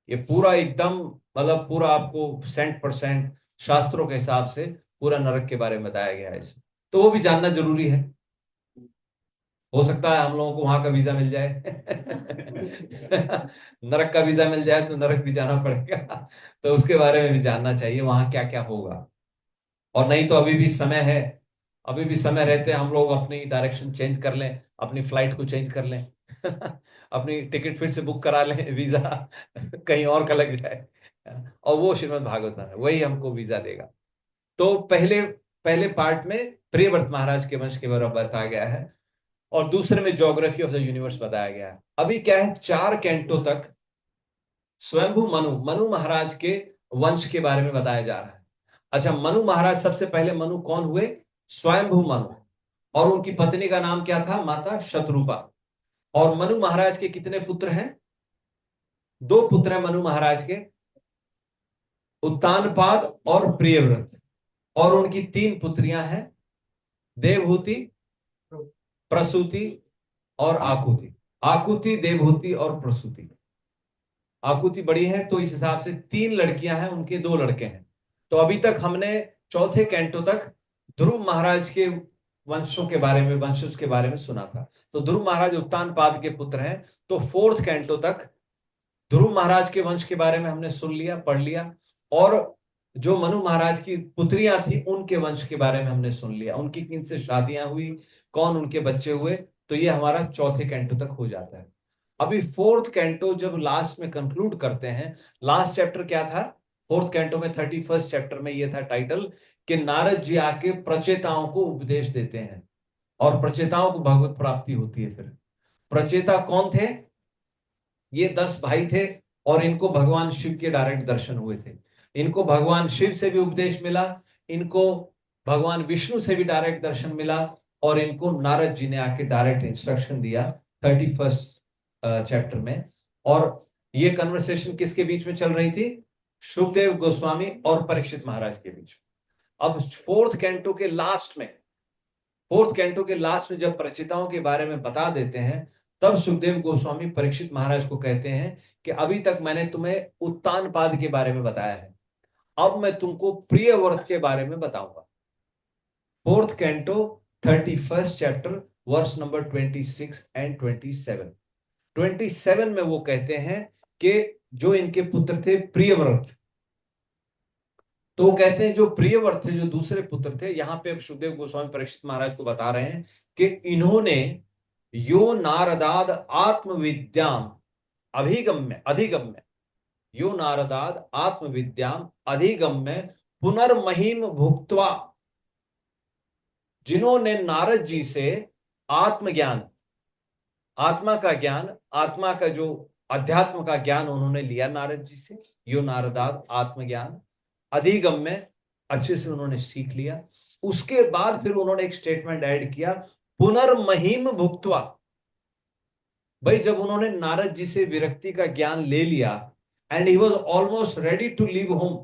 ये पूरा एकदम मतलब पूरा आपको 100% शास्त्रों के हिसाब से पूरा नरक के बारे में बताया गया है इसमें। तो वो भी जानना जरूरी है। हो सकता है हम लोगों को वहां का वीजा मिल जाए नरक का वीजा मिल जाए तो नरक भी जाना पड़ेगा, तो उसके बारे में भी जानना चाहिए वहां क्या क्या होगा। और नहीं तो अभी भी समय है, अभी भी समय रहते हम लोग अपनी डायरेक्शन चेंज कर लें, अपनी फ्लाइट को चेंज कर लें अपनी टिकट फिर से बुक करा लें, वीजा कहीं और का लग जाए, और वो श्रीमद् भागवत है वही हमको वीजा देगा। तो पहले पहले पार्ट में प्रियव्रत महाराज के वंश के बारे में बताया गया है, और दूसरे में ज्योग्राफी ऑफ द यूनिवर्स बताया गया है। अभी क्या है, 4 कैंटो तक स्वयंभू मनु महाराज के वंश के बारे में बताया जा रहा है। अच्छा, मनु महाराज, सबसे पहले मनु कौन हुए? स्वयंभू मनु। और उनकी पत्नी का नाम क्या था? माता शतरूपा। और मनु महाराज के कितने पुत्र हैं? 2 पुत्र हैं मनु महाराज के, उत्तानपाद और प्रियव्रत। और उनकी 3 पुत्रियां हैं, देवहूति, प्रसूति और आकुति। आकुति, देवहूति और प्रसूति। आकुति बड़ी है तो इस हिसाब से 3 लड़कियां हैं, उनके 2 लड़के हैं। तो अभी तक हमने चौथे कैंटो तक ध्रुव महाराज के वंशों के बारे में, वंशज के बारे में सुना था। तो ध्रुव महाराज उत्तानपाद के पुत्र हैं। तो 4th कैंटो तक ध्रुव महाराज के वंश के बारे में हमने सुन लिया, पढ़ लिया, और जो मनु महाराज की पुत्रियां थी उनके वंश के बारे में हमने सुन लिया, उनकी किन से शादियां हुई, कौन उनके बच्चे हुए। तो ये हमारा चौथे कैंटो तक हो जाता है। अभी 4th कैंटो जब लास्ट में कंक्लूड करते हैं, लास्ट चैप्टर क्या था 4th कैंटो में? 31st चैप्टर में ये था टाइटल कि नारद जी आके प्रचेताओं को उपदेश देते हैं, और प्रचेताओं को भगवत प्राप्ति होती है। फिर प्रचेता कौन थे? ये 10 भाई थे, और इनको भगवान शिव के डायरेक्ट दर्शन हुए थे। इनको भगवान शिव से भी उपदेश मिला, इनको भगवान विष्णु से भी डायरेक्ट दर्शन मिला, और इनको नारद जी ने आके डायरेक्ट इंस्ट्रक्शन दिया 31st चैप्टर में। और ये कन्वर्सेशन किसके बीच में चल रही थी? शुकदेव गोस्वामी और परीक्षित महाराज के बीच। अब 4th कैंटो के लास्ट में, 4th कैंटो के लास्ट में जब प्रचेताओं के बारे में बता देते हैं, तब सुखदेव गोस्वामी परीक्षित महाराज को कहते हैं कि अभी तक मैंने तुम्हें उत्तानपाद के बारे में बताया है, अब मैं तुमको प्रियव्रत के बारे में बताऊंगा। 4th canto 31st chapter verse number 26 and 27। 27 में वो कहते हैं कि जो इनके पुत्र थे प्रियव्रत, तो वो कहते हैं जो प्रियव्रत थे, जो दूसरे पुत्र थे, यहां पे सुखदेव गोस्वामी परीक्षित महाराज को बता रहे हैं कि इन्होंने यो नारदाद आत्मविद्याम अभिगम्य अधिगम्य, यो नारदाद आत्मविद्याम अधिगम्य पुनर्महिम भुक्त्वा, जिन्होंने नारद जी से आत्मज्ञान, आत्मा का ज्ञान, आत्मा का जो अध्यात्म का ज्ञान उन्होंने लिया नारद जी से, यो नारदाद आत्मज्ञान अधिगम्य, अच्छे से उन्होंने सीख लिया। उसके बाद फिर उन्होंने एक स्टेटमेंट ऐड किया, पुनर्महिम भुक्त्वा। भाई जब उन्होंने नारद जी से विरक्ति का ज्ञान ले लिया, and he was almost ready to leave home,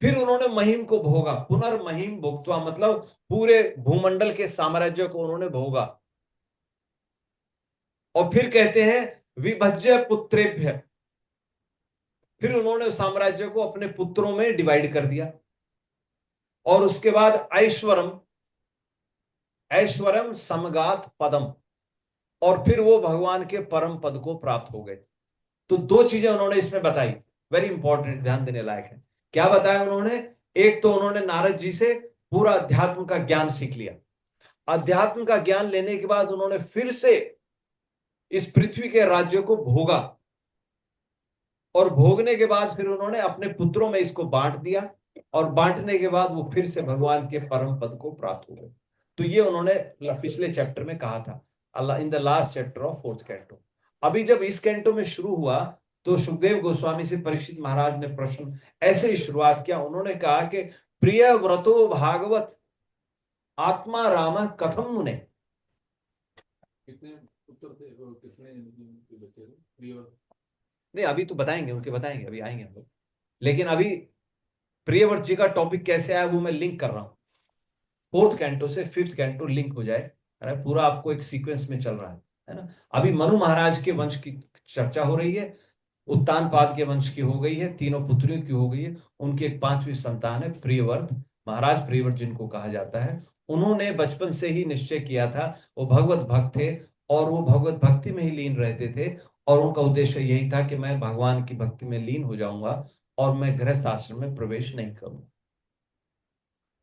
फिर उन्होंने महिम को भोगा, पुनर्महिम भोक्त्वा मतलब पूरे भूमंडल के साम्राज्य को उन्होंने भोगा। और फिर कहते हैं विभज्य पुत्रेभ्य, फिर उन्होंने साम्राज्य को अपने पुत्रों में डिवाइड कर दिया। और उसके बाद ऐश्वरम, ऐश्वरम समगात पदम, और फिर वो भगवान के परम पद को प्राप्त हो गए। तो दो चीजें उन्होंने इसमें बताई, वेरी इंपॉर्टेंट, ध्यान देने लायक है। क्या बताया उन्होंने? एक तो उन्होंने नारद जी से पूरा अध्यात्म का ज्ञान सीख लिया। अध्यात्म का ज्ञान लेने के बाद उन्होंने फिर से इस पृथ्वी के राज्य को भोगा, और भोगने के बाद फिर उन्होंने अपने पुत्रों में इसको बांट दिया, और बांटने के बाद वो फिर से भगवान के परम पद को प्राप्त हो गए। तो ये उन्होंने पिछले चैप्टर में कहा था, अल्लाह in the last chapter of fourth canto. अभी जब इस कैंटो में शुरू हुआ तो सुखदेव गोस्वामी से परीक्षित महाराज ने प्रश्न ऐसे ही शुरुआत किया। उन्होंने कहा कि प्रिय व्रतो भागवत आत्मा राम कथम मुने। कितने पुत्र थे और कितने इनके बच्चे थे? प्रिय नहीं अभी तो बताएंगे, उनके बताएंगे, अभी आएंगे हम लोग। लेकिन अभी प्रियव्रत जी का टॉपिक कैसे आया वो मैं लिंक कर रहा हूं, फोर्थ कैंटो से फिफ्थ कैंटो लिंक हो जाए, है ना, पूरा आपको एक सीक्वेंस में चल रहा है ना। अभी मनु महाराज के वंश की चर्चा हो रही है, उत्तानपाद के वंश की हो गई है, तीनों पुत्रियों की हो गई है, उनकी एक पांचवी संतान है प्रियव्रत महाराज, प्रियव्रत जिनको कहा जाता है। उन्होंने बचपन से ही निश्चय किया था, वो भगवत भक्त थे और वो भगवत भक्ति में ही लीन रहते थे, और उनका उद्देश्य यही था कि मैं भगवान की भक्ति में लीन हो जाऊंगा और मैं गृहस्थ आश्रम में प्रवेश नहीं करूंगा,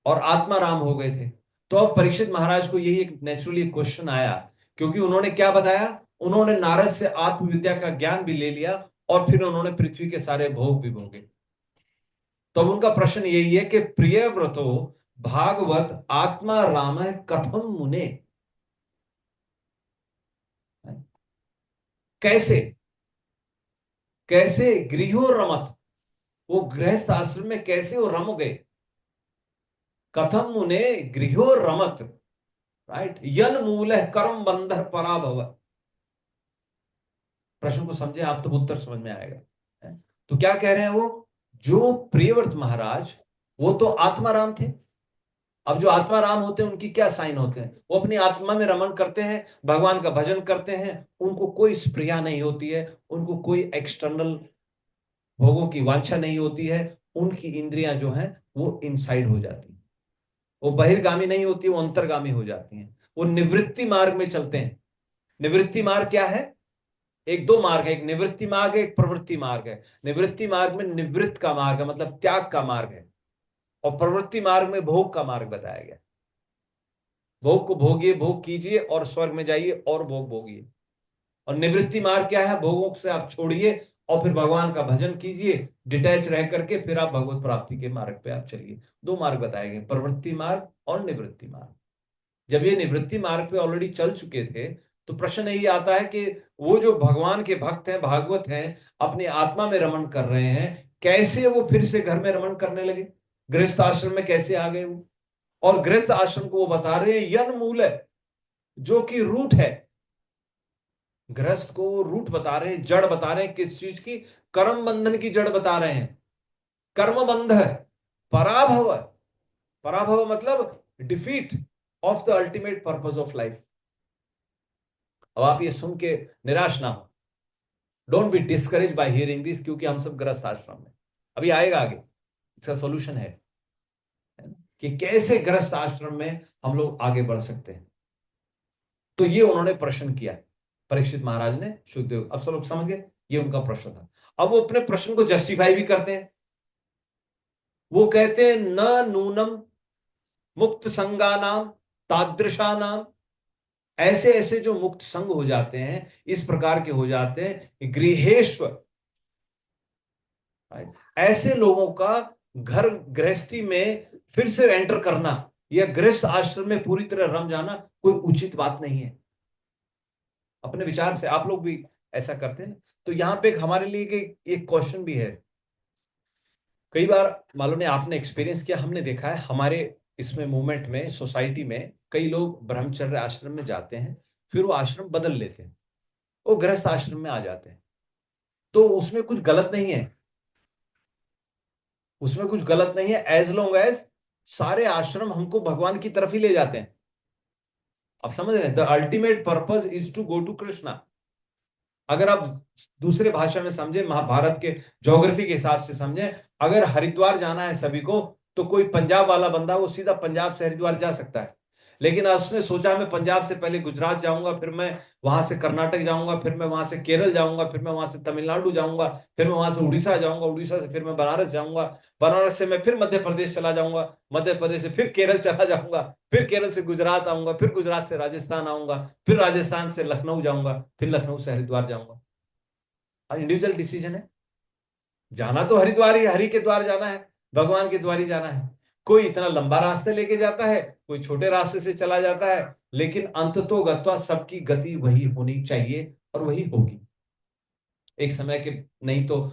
और आत्माराम हो गए थे। तो अब परीक्षित महाराज को यही एक नेचुरली क्वेश्चन आया, क्योंकि उन्होंने क्या बताया, उन्होंने नारद से आत्मविद्या का ज्ञान भी ले लिया और फिर उन्होंने पृथ्वी के सारे भोग भी भोगे। तो अब उनका प्रश्न यही है कि प्रिय व्रतो भागवत आत्मा राम कथम मुने, कैसे कैसे गृहो रमत, वो गृहस्थ आश्रम में कैसे वो रम गए, कथम मुने गृहो रमत, राइट, यन मूल कर्म बंध पराभव। प्रश्न को समझे आप तो उत्तर समझ में आएगा, है? तो क्या कह रहे हैं वो, जो प्रियव्रत महाराज वो तो आत्माराम थे। अब जो आत्माराम होते हैं उनकी क्या साइन होते हैं, वो अपनी आत्मा में रमण करते हैं, भगवान का भजन करते हैं, उनको कोई स्प्रिया नहीं होती है, उनको कोई एक्सटर्नल भोगों की वांछा नहीं होती है, उनकी इंद्रियां जो हैं वो इनसाइड हो जाती हैं, वो बहिर्गामी नहीं होती, वो अंतर्गामी हो जाती हैं, वो निवृत्ति मार्ग में चलते हैं। निवृत्ति मार्ग क्या है? एक दो मार्ग है, एक निवृत्ति मार्ग है, एक प्रवृत्ति मार्ग है। निवृत्ति मार्ग में निवृत्त का मार्ग है, मतलब त्याग का मार्ग है, और प्रवृत्ति मार्ग में भोग का मार्ग बताया गया। भोग को भोगिए, भोग कीजिए और स्वर्ग में जाइए और भोग भोगिए। और निवृत्ति मार्ग क्या है? भोगों से आप छोड़िए और फिर भगवान का भजन कीजिए, डिटैच रह करके फिर आप भगवत प्राप्ति के मार्ग पे आप चलिए। दो मार्ग बताए गए, प्रवृत्ति मार्ग और निवृत्ति मार्ग। जब ये निवृत्ति मार्ग पे ऑलरेडी चल चुके थे तो प्रश्न यही आता है कि वो जो भगवान के भक्त हैं, भागवत हैं, अपनी आत्मा में रमण कर रहे हैं, कैसे वो फिर से घर में रमण करने लगे, गृहस्थ आश्रम में कैसे आ गए वो? और गृहस्थ आश्रम को वो बता रहे हैं यन मूल है, जो कि रूट है। गृहस्थ को रूट बता रहे हैं, जड़ बता रहे हैं, किस चीज की? कर्म बंधन की जड़ बता रहे हैं। कर्म बंध है, पराभव, पराभव मतलब defeat of the ultimate purpose of life. अब आप ये सुन के निराश ना हो, don't be discourage bye hearing this, क्योंकि हम सब गृहस्थ आश्रम में, अभी आएगा आगे इसका सॉल्यूशन है कि कैसे गृहस्थ आश्रम में हम लोग आगे बढ़ सकते हैं। तो ये उन्होंने प्रश्न किया परीक्षित महाराज ने सुखदेव, अब सब लोग समझ गए ये उनका प्रश्न था। अब वो अपने प्रश्न को जस्टिफाई भी करते हैं, वो कहते हैं न नूनम मुक्त संगानाम तादृशानाम, ऐसे ऐसे जो मुक्त संग हो जाते हैं, इस प्रकार के हो जाते हैं गृहेश्वर, ऐसे लोगों का घर गृहस्थी में फिर से एंटर करना या गृहस्थ आश्रम में पूरी तरह रम जाना कोई उचित बात नहीं है। अपने विचार से आप लोग भी ऐसा करते हैं। तो यहां पे हमारे लिए एक क्वेश्चन भी है, कई बार मालूम नहीं आपने एक्सपीरियंस किया, हमने देखा है हमारे इसमें मूवमेंट में, सोसाइटी में कई लोग ब्रह्मचर्य आश्रम में जाते हैं, फिर वो आश्रम बदल लेते हैं, वो गृहस्थ आश्रम में आ जाते हैं। तो उसमें कुछ गलत नहीं है, उसमें कुछ गलत नहीं है, एज लॉन्ग एज सारे आश्रम हमको भगवान की तरफ ही ले जाते हैं। आप समझ रहे हैं, the ultimate purpose is to go to Krishna. अगर आप दूसरे भाषा में समझे, महाभारत के ज्योग्राफी के हिसाब से समझे, अगर हरिद्वार जाना है सभी को, तो कोई पंजाब वाला बंदा वो सीधा पंजाब से हरिद्वार जा सकता है। लेकिन उसने सोचा मैं पंजाब से पहले गुजरात जाऊंगा, फिर मैं वहां से कर्नाटक जाऊंगा, फिर मैं वहां से केरल जाऊंगा, फिर मैं वहां से तमिलनाडु जाऊंगा, फिर मैं वहां से उड़ीसा जाऊंगा, उड़ीसा से फिर मैं बनारस जाऊंगा, बनारस से मैं फिर मध्य प्रदेश चला जाऊंगा, मध्य प्रदेश से फिर केरल चला जाऊंगा, फिर केरल से गुजरात आऊंगा, फिर गुजरात से राजस्थान आऊंगा, फिर राजस्थान से लखनऊ जाऊंगा, फिर लखनऊ से हरिद्वार जाऊंगा। इंडिविजुअल डिसीजन है। जाना तो हरिद्वार ही, हरि के द्वार जाना है, भगवान के द्वार ही जाना है। कोई इतना लंबा रास्ते लेके जाता है, कोई छोटे रास्ते से चला जाता है, लेकिन अंत तो गत्वा सबकी गति वही होनी चाहिए और वही होगी। एक समय के, नहीं तो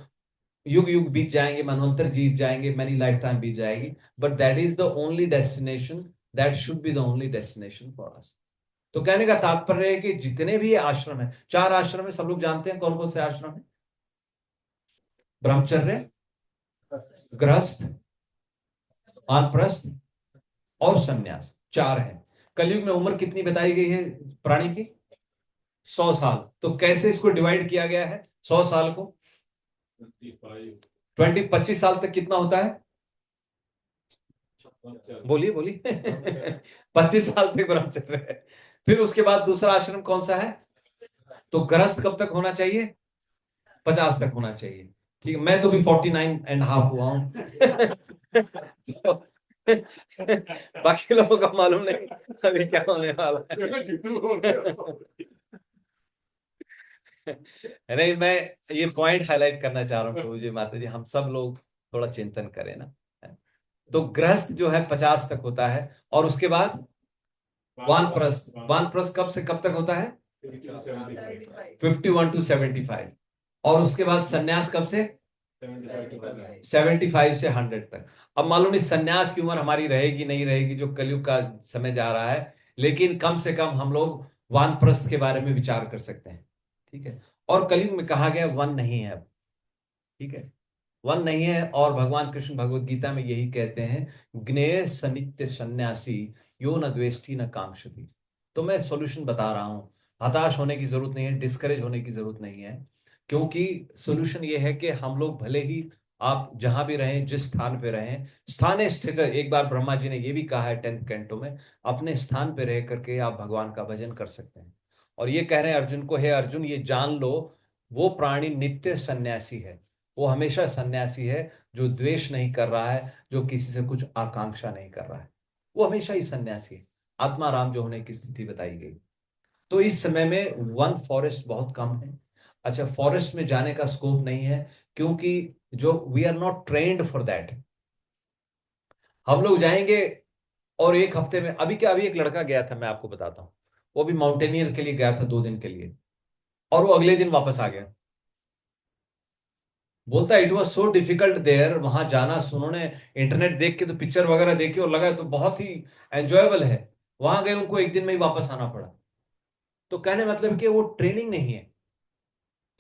युग युग बीत जाएंगे, मनवंतर जीत जाएंगे, मैनी लाइफ टाइम बीत जाएगी, but that is the only destination, that should be the only destination for us. तो कहने का तात्पर्य है कि जितने भी आश्रम है, 4 आश्रम है, सब लोग जानते हैं कौन कौन से आश्रम है? ब्रह्मचर्य, गृहस्थ, वानप्रस्थ और सन्यास, 4 है। कलयुग में उम्र कितनी बताई गई है प्राणी की? 100 साल। तो कैसे इसको डिवाइड किया गया है 100 साल को? 25 साल तक कितना होता है? बोलिए बोलिए। 25 साल तक ब्रह्मचर्य है। फिर उसके बाद दूसरा आश्रम कौन सा है? तो गृहस्थ कब तक होना चाहिए? 50 तक होना चाहिए। ठीक है, मैं तो भी 49.5 हुआ हूं। तो, बाकी लोगों का मालूम नहीं अभी क्या होने वाला है। नहीं, मैं ये पॉइंट हाईलाइट करना चाह रहा हूँ प्रभु जी, माता जी, हम सब लोग थोड़ा चिंतन करें ना। तो गृहस्थ जो है 50 तक होता है, और उसके बाद वानप्रस्थ, वानप्रस्थ कब से कब तक होता है? 51 to 75। और उसके बाद सन्यास कब से? 75 से 100 तक। अब मालूम नहीं सन्यास की उम्र हमारी रहेगी नहीं रहेगी, जो कलयुग का समय जा रहा है, लेकिन कम से कम हम लोग वानप्रस्थ के बारे में विचार कर सकते हैं। ठीक है, और कलयुग में कहा गया वन नहीं है अब। ठीक है, वन नहीं है, और भगवान कृष्ण भगवत गीता में यही कहते हैं, ज्ञेय सनित्य सन्यासी यो न द्वेष्टि न कांक्षति। तो मैं सॉल्यूशन बता रहा हूं, हताश होने की जरूरत नहीं है, डिस्करेज होने की जरूरत नहीं है, क्योंकि सॉल्यूशन ये है कि हम लोग भले ही आप जहां भी रहें, जिस स्थान पे रहें, स्थाने स्थित, एक बार ब्रह्मा जी ने ये भी कहा है 10th कैंटो में, अपने स्थान पे रह करके आप भगवान का भजन कर सकते हैं। और ये कह रहे हैं अर्जुन को, हे अर्जुन ये जान लो, वो प्राणी नित्य सन्यासी है, वो हमेशा सन्यासी है, जो द्वेष नहीं कर रहा है, जो किसी से कुछ आकांक्षा नहीं कर रहा है, वो हमेशा ही सन्यासी है, आत्मा राम जो होने की स्थिति बताई गई। तो इस समय में वन फॉरेस्ट बहुत कम है। अच्छा, फॉरेस्ट में जाने का स्कोप नहीं है, क्योंकि जो we are not trained for that. हम लोग जाएंगे और एक हफ्ते में, अभी क्या, अभी एक लड़का गया था, मैं आपको बताता हूँ, वो भी माउंटेनियर के लिए गया था 2 दिन के लिए, और वो अगले दिन वापस आ गया। बोलता है it was so difficult there, वहां जाना, उन्होंने इंटरनेट देख के तो पिक्चर वगैरह देखी और लगा तो बहुत ही एंजॉयबल है, वहां गए उनको एक दिन में ही वापस आना पड़ा। तो कहने मतलब कि वो ट्रेनिंग नहीं है।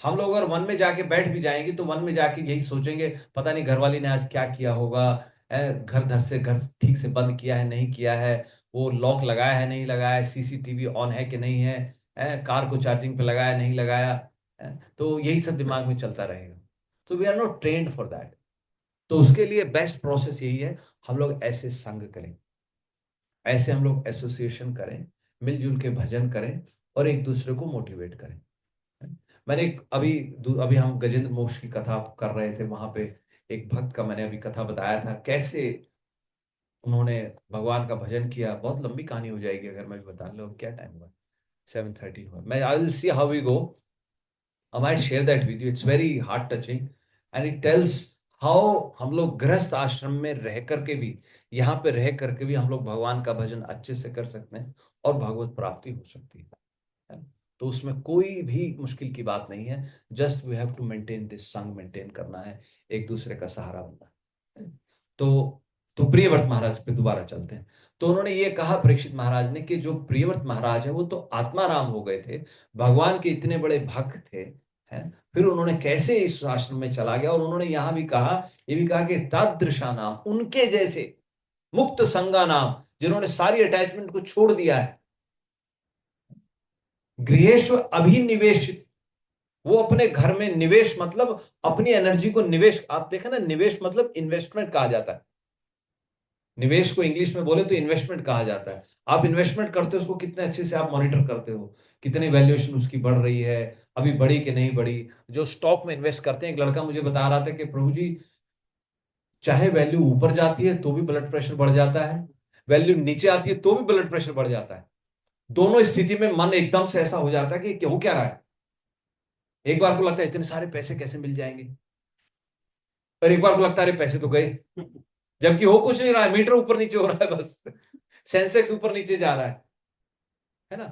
हम लोग अगर वन में जाके बैठ भी जाएंगे तो वन में जाके यही सोचेंगे, पता नहीं घरवाली ने आज क्या किया होगा, घर ठीक से बंद किया है नहीं किया है, वो लॉक लगाया है नहीं लगाया है, सीसीटीवी ऑन है कि नहीं है, कार को चार्जिंग पे लगाया नहीं लगाया, तो यही सब दिमाग में चलता रहेगा। तो we are not trained for that. तो उसके लिए बेस्ट प्रोसेस यही है, हम लोग ऐसे संग करें, ऐसे हम लोग एसोसिएशन करें, मिलजुल के भजन करें और एक दूसरे को मोटिवेट करें। मैंने अभी अभी हम गजेंद्र मोक्ष की कथा कर रहे थे, वहां पे एक भक्त का मैंने अभी कथा बताया था, कैसे उन्होंने भगवान का भजन किया। बहुत लंबी कहानी हो जाएगी अगर मैं भी बता लो, क्या टाइम हुआ? 7:30 हुआ। मैं I will see how we go, I might share that with you. It's very heart touching and it tells how हम लोग गृहस्थ आश्रम में रह करके भी, यहाँ पे रह करके भी हम लोग भगवान का भजन अच्छे से कर सकते हैं और भगवत प्राप्ति हो सकती है। तो उसमें कोई भी मुश्किल की बात नहीं है, just we have to maintain this, संग मेंटेन करना है, एक दूसरे का सहारा बनना है। तो प्रियव्रत महाराज पे दोबारा चलते हैं। तो उन्होंने ये कहा परीक्षित महाराज ने कि जो प्रियव्रत महाराज है वो तो आत्माराम हो गए थे, भगवान के इतने बड़े भक्त थे, है। फिर उन्होंने कैसे इस आश्रम में चला गया, और उन्होंने यहां भी कहा, ये भी कहा कि तादृशा नाम, उनके जैसे मुक्त संगा नाम, जिन्होंने सारी अटैचमेंट को छोड़ दिया है, गृहेश अभिनिवेशित, वो अपने घर में निवेश मतलब अपनी एनर्जी को निवेश, आप देखें ना, निवेश मतलब इन्वेस्टमेंट कहा जाता है। निवेश को इंग्लिश में बोले तो इन्वेस्टमेंट कहा जाता है। आप इन्वेस्टमेंट करते हो उसको कितने अच्छे से आप मॉनिटर करते हो, कितनी वैल्यूएशन उसकी बढ़ रही है, अभी बढ़ी कि नहीं बढ़ी। जो स्टॉक में इन्वेस्ट करते हैं, एक लड़का मुझे बता रहा था कि प्रभु जी, चाहे वैल्यू ऊपर जाती है तो भी ब्लड प्रेशर बढ़ जाता है, वैल्यू नीचे आती है तो भी ब्लड प्रेशर बढ़ जाता है। दोनों स्थिति में मन एकदम से ऐसा हो जाता है कि हो क्या रहा है। एक बार को लगता है इतने सारे पैसे कैसे मिल जाएंगे, और एक बार को लगता है अरे पैसे तो गए, जबकि हो कुछ नहीं रहा है, मीटर ऊपर नीचे हो रहा है बस, सेंसेक्स ऊपर नीचे जा रहा है ना।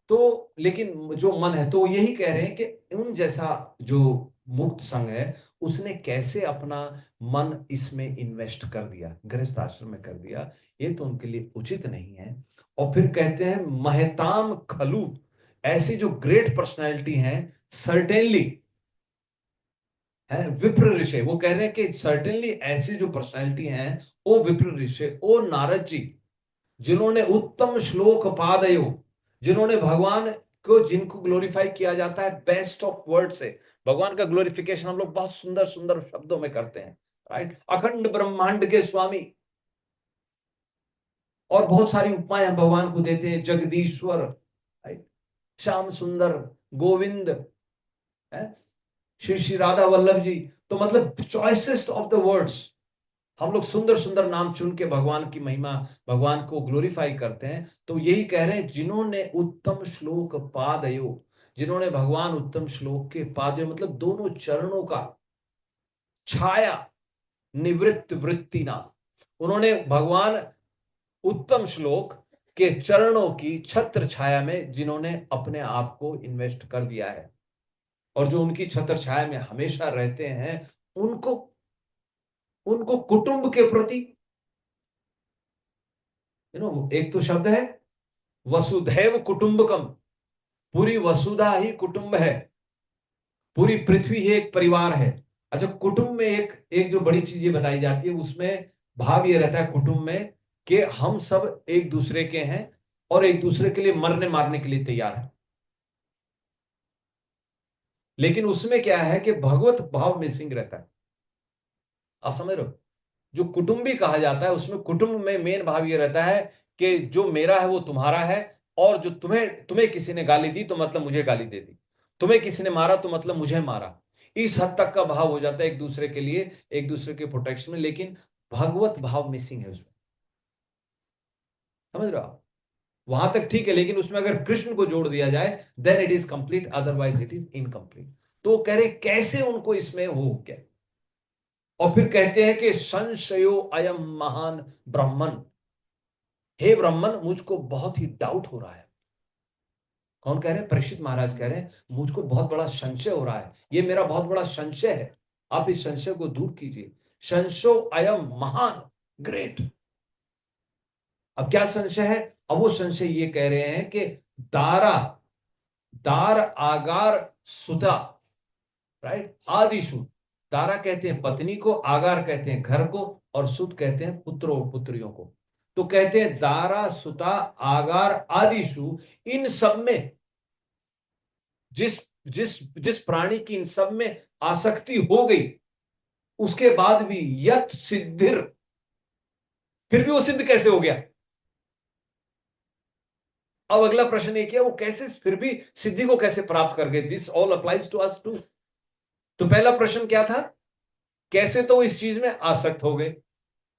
तो लेकिन जो मन है, तो यही कह रहे हैं कि उन जैसा जो मुक्त संघ है, उसने कैसे अपना मन इसमें इन्वेस्ट कर दिया, गृहस्थ आश्रम में कर दिया, ये तो उनके लिए उचित नहीं है। और फिर कहते हैं महताम खलु, ऐसी जो ग्रेट पर्सनैलिटी हैं, सर्टेनली है विप्र ऋषि, वो कह रहे हैं कि सर्टेनली ऐसी जो पर्सनैलिटी हैं, ओ विप्र ऋषि, ओ नारद जी, जिन्होंने उत्तम श्लोक पादयो, जिन्होंने भगवान को, जिनको ग्लोरीफाई किया जाता है बेस्ट ऑफ वर्ड से, भगवान का ग्लोरिफिकेशन हम लोग बहुत सुंदर सुंदर शब्दों में करते हैं, राइट, अखंड ब्रह्मांड के स्वामी, और बहुत सारी उपमाएं हम भगवान को देते हैं, जगदीश्वर, राइट, श्याम सुंदर, गोविंद, है, श्री श्री राधा वल्लभ जी। तो मतलब चॉइसेस्ट ऑफ द वर्ड्स, हम लोग सुंदर सुंदर नाम चुन के भगवान की महिमा, भगवान को ग्लोरीफाई करते हैं। तो यही कह रहे हैं, जिन्होंने उत्तम श्लोक पादयो, जिन्होंने भगवान उत्तम श्लोक के पादयो मतलब दोनों चरणों का छाया निवृत्त वृत्ति नाम, उन्होंने भगवान उत्तम श्लोक के चरणों की छत्र छाया में जिन्होंने अपने आप को इन्वेस्ट कर दिया है, और जो उनकी छत्र छाया में हमेशा रहते हैं, उनको उनको कुटुंब के प्रति, एक तो शब्द है वसुधैव कुटुंबकम, पूरी वसुधा ही कुटुंब है, पूरी पृथ्वी ही एक परिवार है। अच्छा, कुटुंब में एक एक जो बड़ी चीज ये बताई जाती है, उसमें भाव ये रहता है कुटुंब में कि हम सब एक दूसरे के हैं, और एक दूसरे के लिए मरने मारने के लिए तैयार है। लेकिन उसमें क्या है कि भगवत भाव मिसिंग रहता है, आप समझ रहे हो। जो कुटुंबी कहा जाता है, उसमें कुटुंब में मेन भाव ये रहता है कि जो मेरा है वो तुम्हारा है, और जो तुम्हें तुम्हें किसी ने गाली दी तो मतलब मुझे गाली दे दी, तुम्हें किसी ने मारा तो मतलब मुझे मारा, इस हद तक का भाव हो जाता है एक दूसरे के लिए, एक दूसरे के प्रोटेक्शन में। लेकिन भगवत भाव मिसिंग है उसमें, समझ रहे हो आप। वहां तक ठीक है, लेकिन उसमें अगर कृष्ण को जोड़ दिया जाए then it is complete, otherwise it is incomplete. तो कह रहे कैसे उनको इसमें हो क्या। और फिर कहते हैं कि संशयो अयम महान ब्रह्मन, हे ब्राह्मण, मुझको बहुत ही डाउट हो रहा है। कौन कह रहे हैं? परीक्षित महाराज कह रहे हैं, मुझको बहुत बड़ा संशय हो रहा है, ये मेरा बहुत बड़ा संशय है, आप इस संशय को दूर कीजिए। संशो अयम महान, ग्रेट। अब क्या संशय है? अब वो संशय ये कह रहे हैं कि दारा, दार आगार सुता, राइट, आदिशु, दारा कहते हैं पत्नी को, आगार कहते हैं घर को, और सुत कहते हैं पुत्रों और पुत्रियों को। तो कहते हैं दारा सुता आगार आदिशु, इन सब में जिस जिस जिस प्राणी की इन सब में आसक्ति हो गई, उसके बाद भी यत सिद्धिर, फिर भी वो सिद्ध कैसे हो गया। अब अगला प्रश्न ये किया, वो कैसे फिर भी सिद्धि को कैसे प्राप्त कर गए। This all applies to us too. तो पहला प्रश्न क्या था, कैसे तो इस चीज में आसक्त हो गए।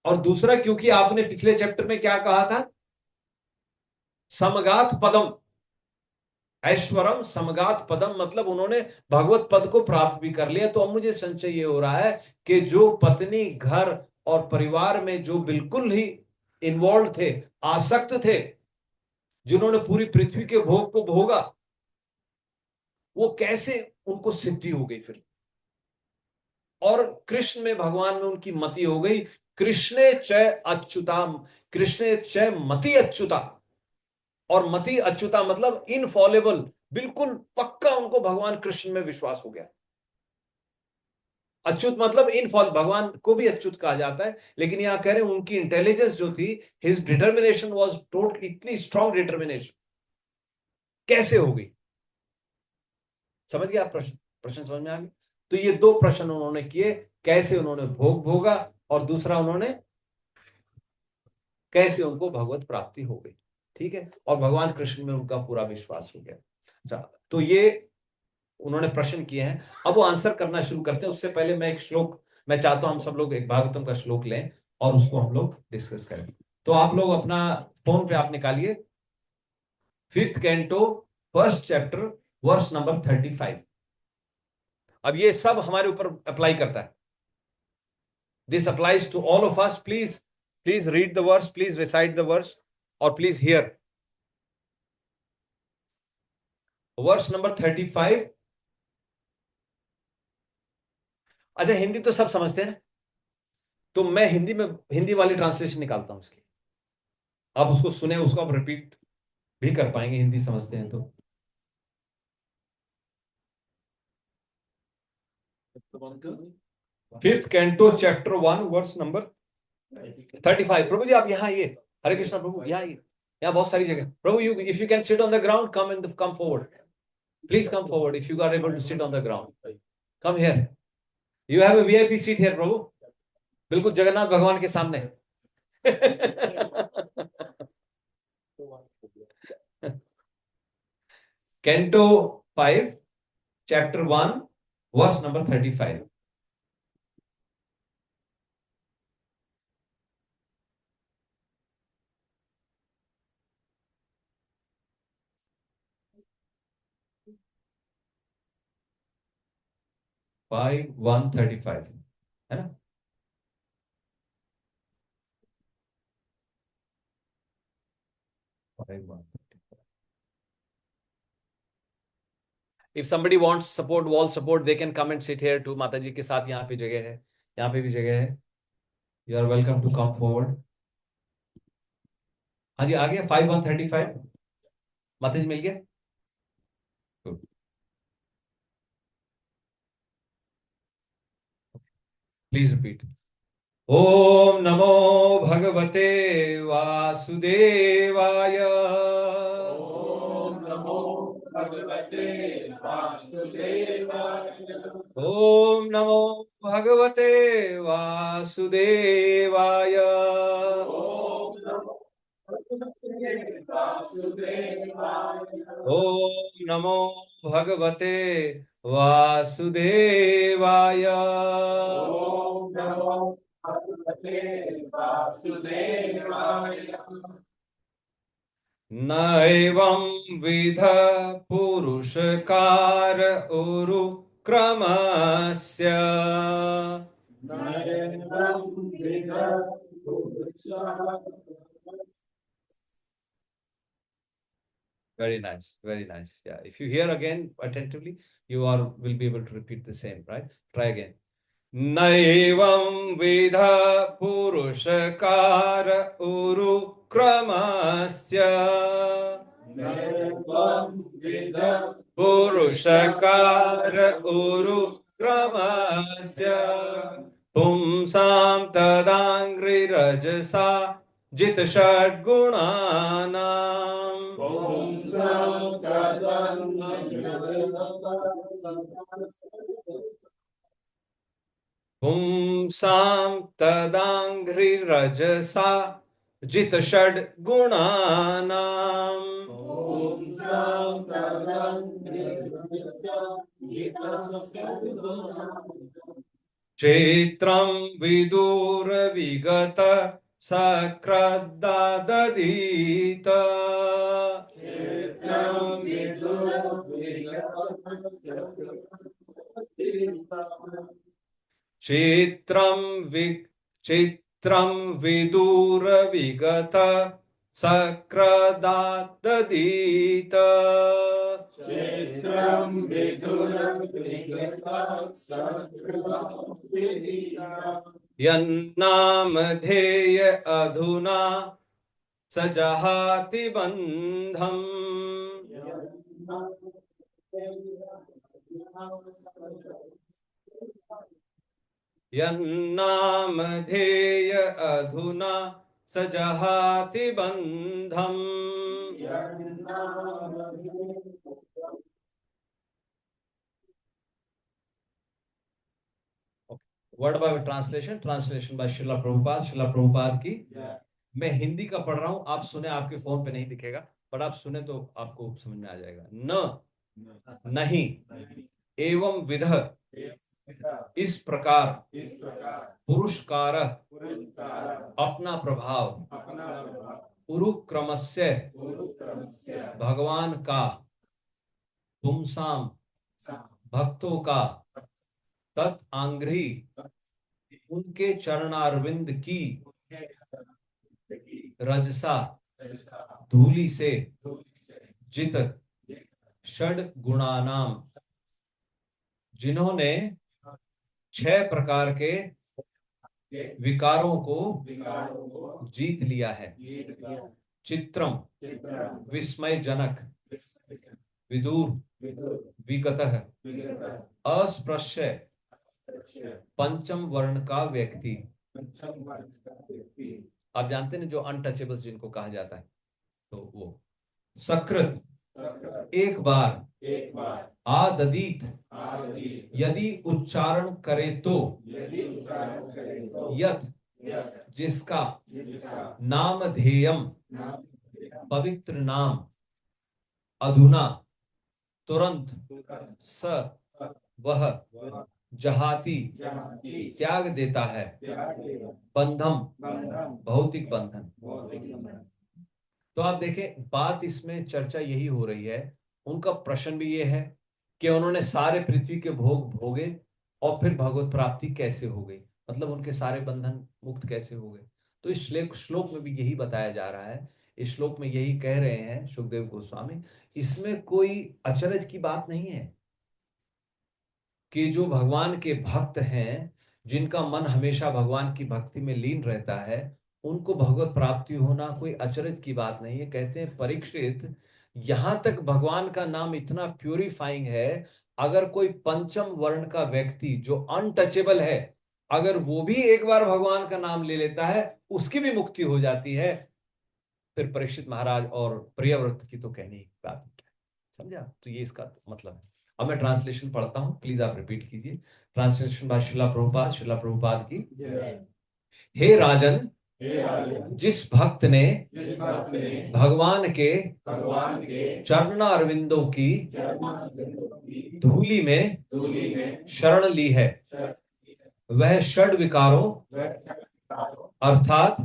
और दूसरा, क्योंकि आपने पिछले चैप्टर में क्या कहा था, समगात पदम, ऐश्वरम समगात पदम, मतलब उन्होंने भगवत पद को प्राप्त भी कर लिया। तो अब मुझे संशय ये हो रहा है कि जो पत्नी, घर और परिवार में जो बिल्कुल ही इन्वॉल्व थे, आसक्त थे, जिन्होंने पूरी पृथ्वी के भोग को भोगा, वो कैसे उनको सिद्धि हो गई फिर। और कृष्ण में, भगवान में उनकी मति हो गई। कृष्णे च अच्युताम, कृष्णे च मति अच्युता, और मति अच्युता मतलब इनफॉलेबल, बिल्कुल पक्का उनको भगवान कृष्ण में विश्वास हो गया। अच्युत मतलब इनफॉल, भगवान को भी अच्युत कहा जाता है, लेकिन यहां कह रहे हैं उनकी इंटेलिजेंस जो थी, हिज डिटर्मिनेशन वाज टोटल, इतनी स्ट्रॉन्ग डिटर्मिनेशन कैसे हो गई। समझ गए आप प्रश्न? प्रश्न समझ में आ गया? तो ये दो प्रश्न उन्होंने किए, कैसे उन्होंने भोग भोगा, और दूसरा उन्होंने कैसे उनको भगवत प्राप्ति हो गई। ठीक है, और भगवान कृष्ण में उनका पूरा विश्वास हो गया। अच्छा, तो ये उन्होंने प्रश्न किए हैं। अब वो आंसर करना शुरू करते हैं। उससे पहले मैं एक श्लोक, मैं चाहता हूं हम सब लोग एक भागवतम का श्लोक लें और उसको हम लोग डिस्कस करें। तो आप लोग अपना फोन पे आप निकालिए 5th canto 1st chapter verse number 35। अब ये सब हमारे ऊपर अप्लाई करता है। This applies to all of us. Please please read the verse, please recite the verse, और प्लीज हियर वर्स नंबर 35। अच्छा, हिंदी तो सब समझते हैं, तो मैं हिंदी में हिंदी वाली ट्रांसलेशन निकालता हूं उसकी। आप उसको सुने, उसको आप रिपीट भी कर पाएंगे, हिंदी समझते हैं तो। Fifth canto chapter 1 verse number 35। प्रभु जी आप यहाँ आइए। हरे कृष्णा प्रभु, यहाँ आइए। यहाँ बहुत सारी जगह। प्रभु, you if you can sit on the ground, come forward. Please come forward if you are able to sit on the ground. Come here, you have a VIP seat here प्रभु, बिल्कुल जगन्नाथ भगवान के सामने। Canto 5 chapter 1 verse number 35। Five 135 है ना? If somebody wants support, wall support, they can come and sit here too. माता जी के साथ यहाँ पे जगह है, यहाँ पे भी जगह है। You are welcome to come forward. हाँ जी, आ गया 5135। माता जी मिल गया? Good. Please repeat. ओम नमो भगवते वासुदेवाय। ओम नमो भगवते वासुदेवाय। ओम नमो भगवते वासुदेवाय। ओम नमो भगवते वासुदेवाय। ओम नमो भगवते वासुदेवाय। ओम नमो भगवते वासुदेवाय। नैवं विध पुरुषकार उरु क्रमस्य। नैवं विध पुरुषः। Very nice, very nice. Yeah, if you hear again attentively, you are will be able to repeat the same, right? Try again. नैवं विध पुरुषकार उरु क्रमस्य। नैवं विध पुरुषकार उरु क्रमस्य। पुंसां तदाङ्घ्रिरजसा जित षड्गुणानाम्। पुंसां पुंसां तदाङ्घ्रिरजसा जित षड्गुणानाम्। क्षेत्रं विदूर विगत सक्रददीत। चित्रं विदूर विगत सक्रददीत। क्षेत्रं विदुर विगत सक्रददीत। यन्नामधेय अधुना स जहाति बन्धम्। यन्नामधेय अधुना सजहाति बंधम। Word by translation, translation by Srila Prabhupada, शिला प्रभुपाद की। मैं हिंदी का पढ़ रहा हूं, आप सुने, आपके फोन पे नहीं दिखेगा, पर आप सुने तो आपको समझ में आ जाएगा। न, नहीं, एवं विध, इस प्रकार, पुरुषकार, अपना प्रभाव, उरुक्रमस्य, भगवान का, पुंसाम, भक्तों का, तत् आंग्री, उनके चरणारविंद की, रजसा, धूलि से, जित, षड गुणानाम, जिन्होंने 6 प्रकार के विकारों को जीत लिया है। चित्रम, विस्मयजनक, विदुर, विगतः, अस्पृश्य, पंचम वर्ण का व्यक्ति। आप जानते हैं जो अनटचेबल्स जिनको कहा जाता है, तो वो सकृत, एक बार, आददीत, यदि उच्चारण करे तो, यथ, जिसका, नामधेयम, पवित्र नाम, अधुना, तुरंत, स, वह, जहाती, त्याग देता है, बंधम, भौतिक बंधन। तो आप देखें, बात इसमें चर्चा यही हो रही है। उनका प्रश्न भी ये है कि उन्होंने सारे पृथ्वी के भोग भोगे और फिर भगवत प्राप्ति कैसे हो गई, मतलब उनके सारे बंधन मुक्त कैसे हो गए। तो इस श्लोक में भी यही बताया जा रहा है। इस श्लोक में यही कह रहे हैं सुखदेव गोस्वामी, इसमें कोई अचरज की बात नहीं है कि जो भगवान के भक्त हैं, जिनका मन हमेशा भगवान की भक्ति में लीन रहता है, उनको भगवत प्राप्ति होना कोई अचरज की बात नहीं है। कहते हैं परीक्षित, यहां तक भगवान का नाम इतना प्यूरिफाइंग है, अगर कोई पंचम वर्ण का व्यक्ति जो अनटचेबल है, अगर वो भी एक बार भगवान का नाम ले लेता है, उसकी भी मुक्ति हो जाती है। फिर परीक्षित महाराज और प्रियव्रत की तो कहने की बात क्या है। समझा? तो ये इसका मतलब है। अब मैं ट्रांसलेशन पढ़ता हूं, प्लीज आप रिपीट कीजिए। ट्रांसलेशन बाय शिला प्रभुपाद, शिला प्रभुपाद की। हे राजन, जिस भक्त ने भगवान के चरणारविंदों की धूलि में शरण ली है, वह षड विकारों अर्थात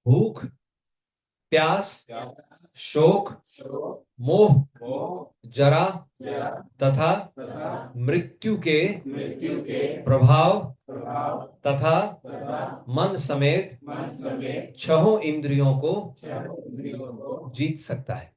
भूख, प्यास, शोक, मोह, जरा तथा मृत्यु के प्रभाव तथा मन समेत 6 इंद्रियों को जीत सकता है।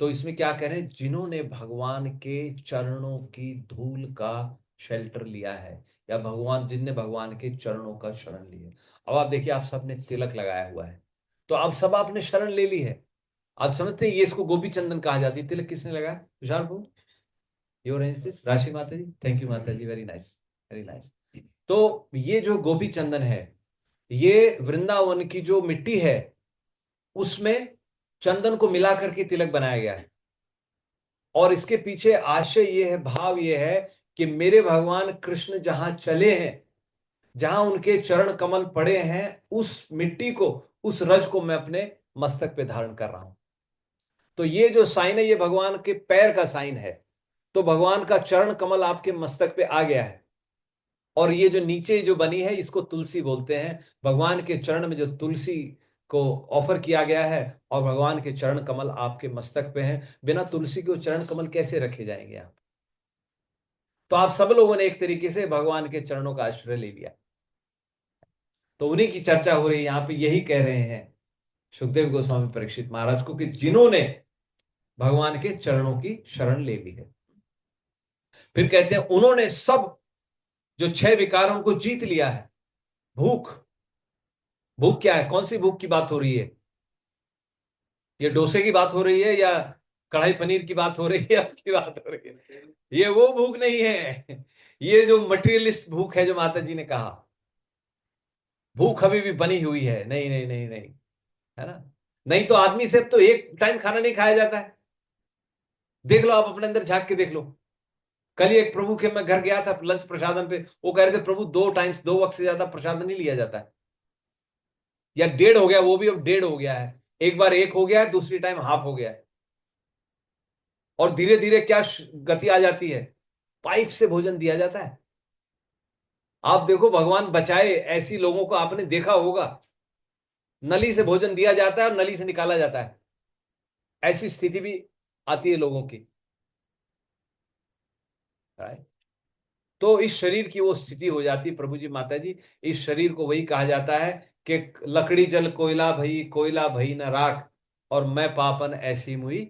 तो इसमें क्या कह रहे हैं, जिन्होंने भगवान के चरणों की धूल का शेल्टर लिया है, या जिनने भगवान के चरणों का शरण लिया। अब आप देखिए, आप सबने तिलक लगाया हुआ है, तो अब सब आपने शरण ले ली है। आप समझते हैं ये इसको गोपी चंदन कहा जाती है। तिलक किसने लगाया? तुषार प्रभु, यू अरेंज दिस। राशि माता जी, थैंक यू माता जी, वेरी नाइस, वेरी नाइस। तो ये जो गोपी चंदन है, ये वृंदावन की जो मिट्टी है उसमें चंदन को मिला करके तिलक बनाया गया है। और इसके पीछे आशय ये है, भाव ये है कि मेरे भगवान कृष्ण जहां चले हैं, जहां उनके चरण कमल पड़े हैं, उस मिट्टी को, उस रज को मैं अपने मस्तक पे धारण कर रहा हूं। तो ये जो साइन है, ये भगवान के पैर का साइन है। तो भगवान का चरण कमल आपके मस्तक पे आ गया है। और ये जो नीचे जो बनी है, इसको तुलसी बोलते हैं। भगवान के चरण में जो तुलसी को ऑफर किया गया है, और भगवान के चरण कमल आपके मस्तक पे हैं। बिना तुलसी के चरण कमल कैसे रखे जाएंगे आप? तो आप सब लोगों ने एक तरीके से भगवान के चरणों का आश्रय ले लिया। तो उन्हीं की चर्चा हो रही है यहां पे। यही कह रहे हैं सुखदेव गोस्वामी परीक्षित महाराज को कि जिन्होंने भगवान के चरणों की शरण ले ली है। फिर कहते हैं उन्होंने सब जो 6 विकारों को जीत लिया है। भूख, भूख क्या है? कौन सी भूख की बात हो रही है? ये डोसे की बात हो रही है, या कढ़ाई पनीर की बात हो रही है, उसकी बात हो रही है। ये वो भूख नहीं है, ये जो मटेरियलिस्ट भूख है जो माता जी ने कहा, भूख अभी भी बनी हुई है। नहीं नहीं नहीं नहीं, है ना। नहीं तो आदमी से तो एक टाइम खाना नहीं खाया जाता है। देख लो, आप अपने अंदर झांक के देख लो। कल ही एक प्रभु के मैं घर गया था लंच प्रसादन पे, वो कह रहे थे प्रभु 2 टाइम्स 2 वक्त से ज्यादा प्रसाद नहीं लिया जाता है, या 1.5 हो गया, वो भी अब 1.5 हो गया है। एक बार 1 हो गया है, दूसरी टाइम हाफ हो गया है। और धीरे धीरे क्या गति आ जाती है, पाइप से भोजन दिया जाता है। आप देखो, भगवान बचाए, ऐसी लोगों को आपने देखा होगा, नली से भोजन दिया जाता है और नली से निकाला जाता है। ऐसी स्थिति भी आती है लोगों की। राइट। तो इस शरीर की वो स्थिति हो जाती है प्रभु जी, माता जी, इस शरीर को वही कहा जाता है कि लकड़ी जल कोयला भई, कोयला भई न राख, और मैं पापन ऐसी मुई।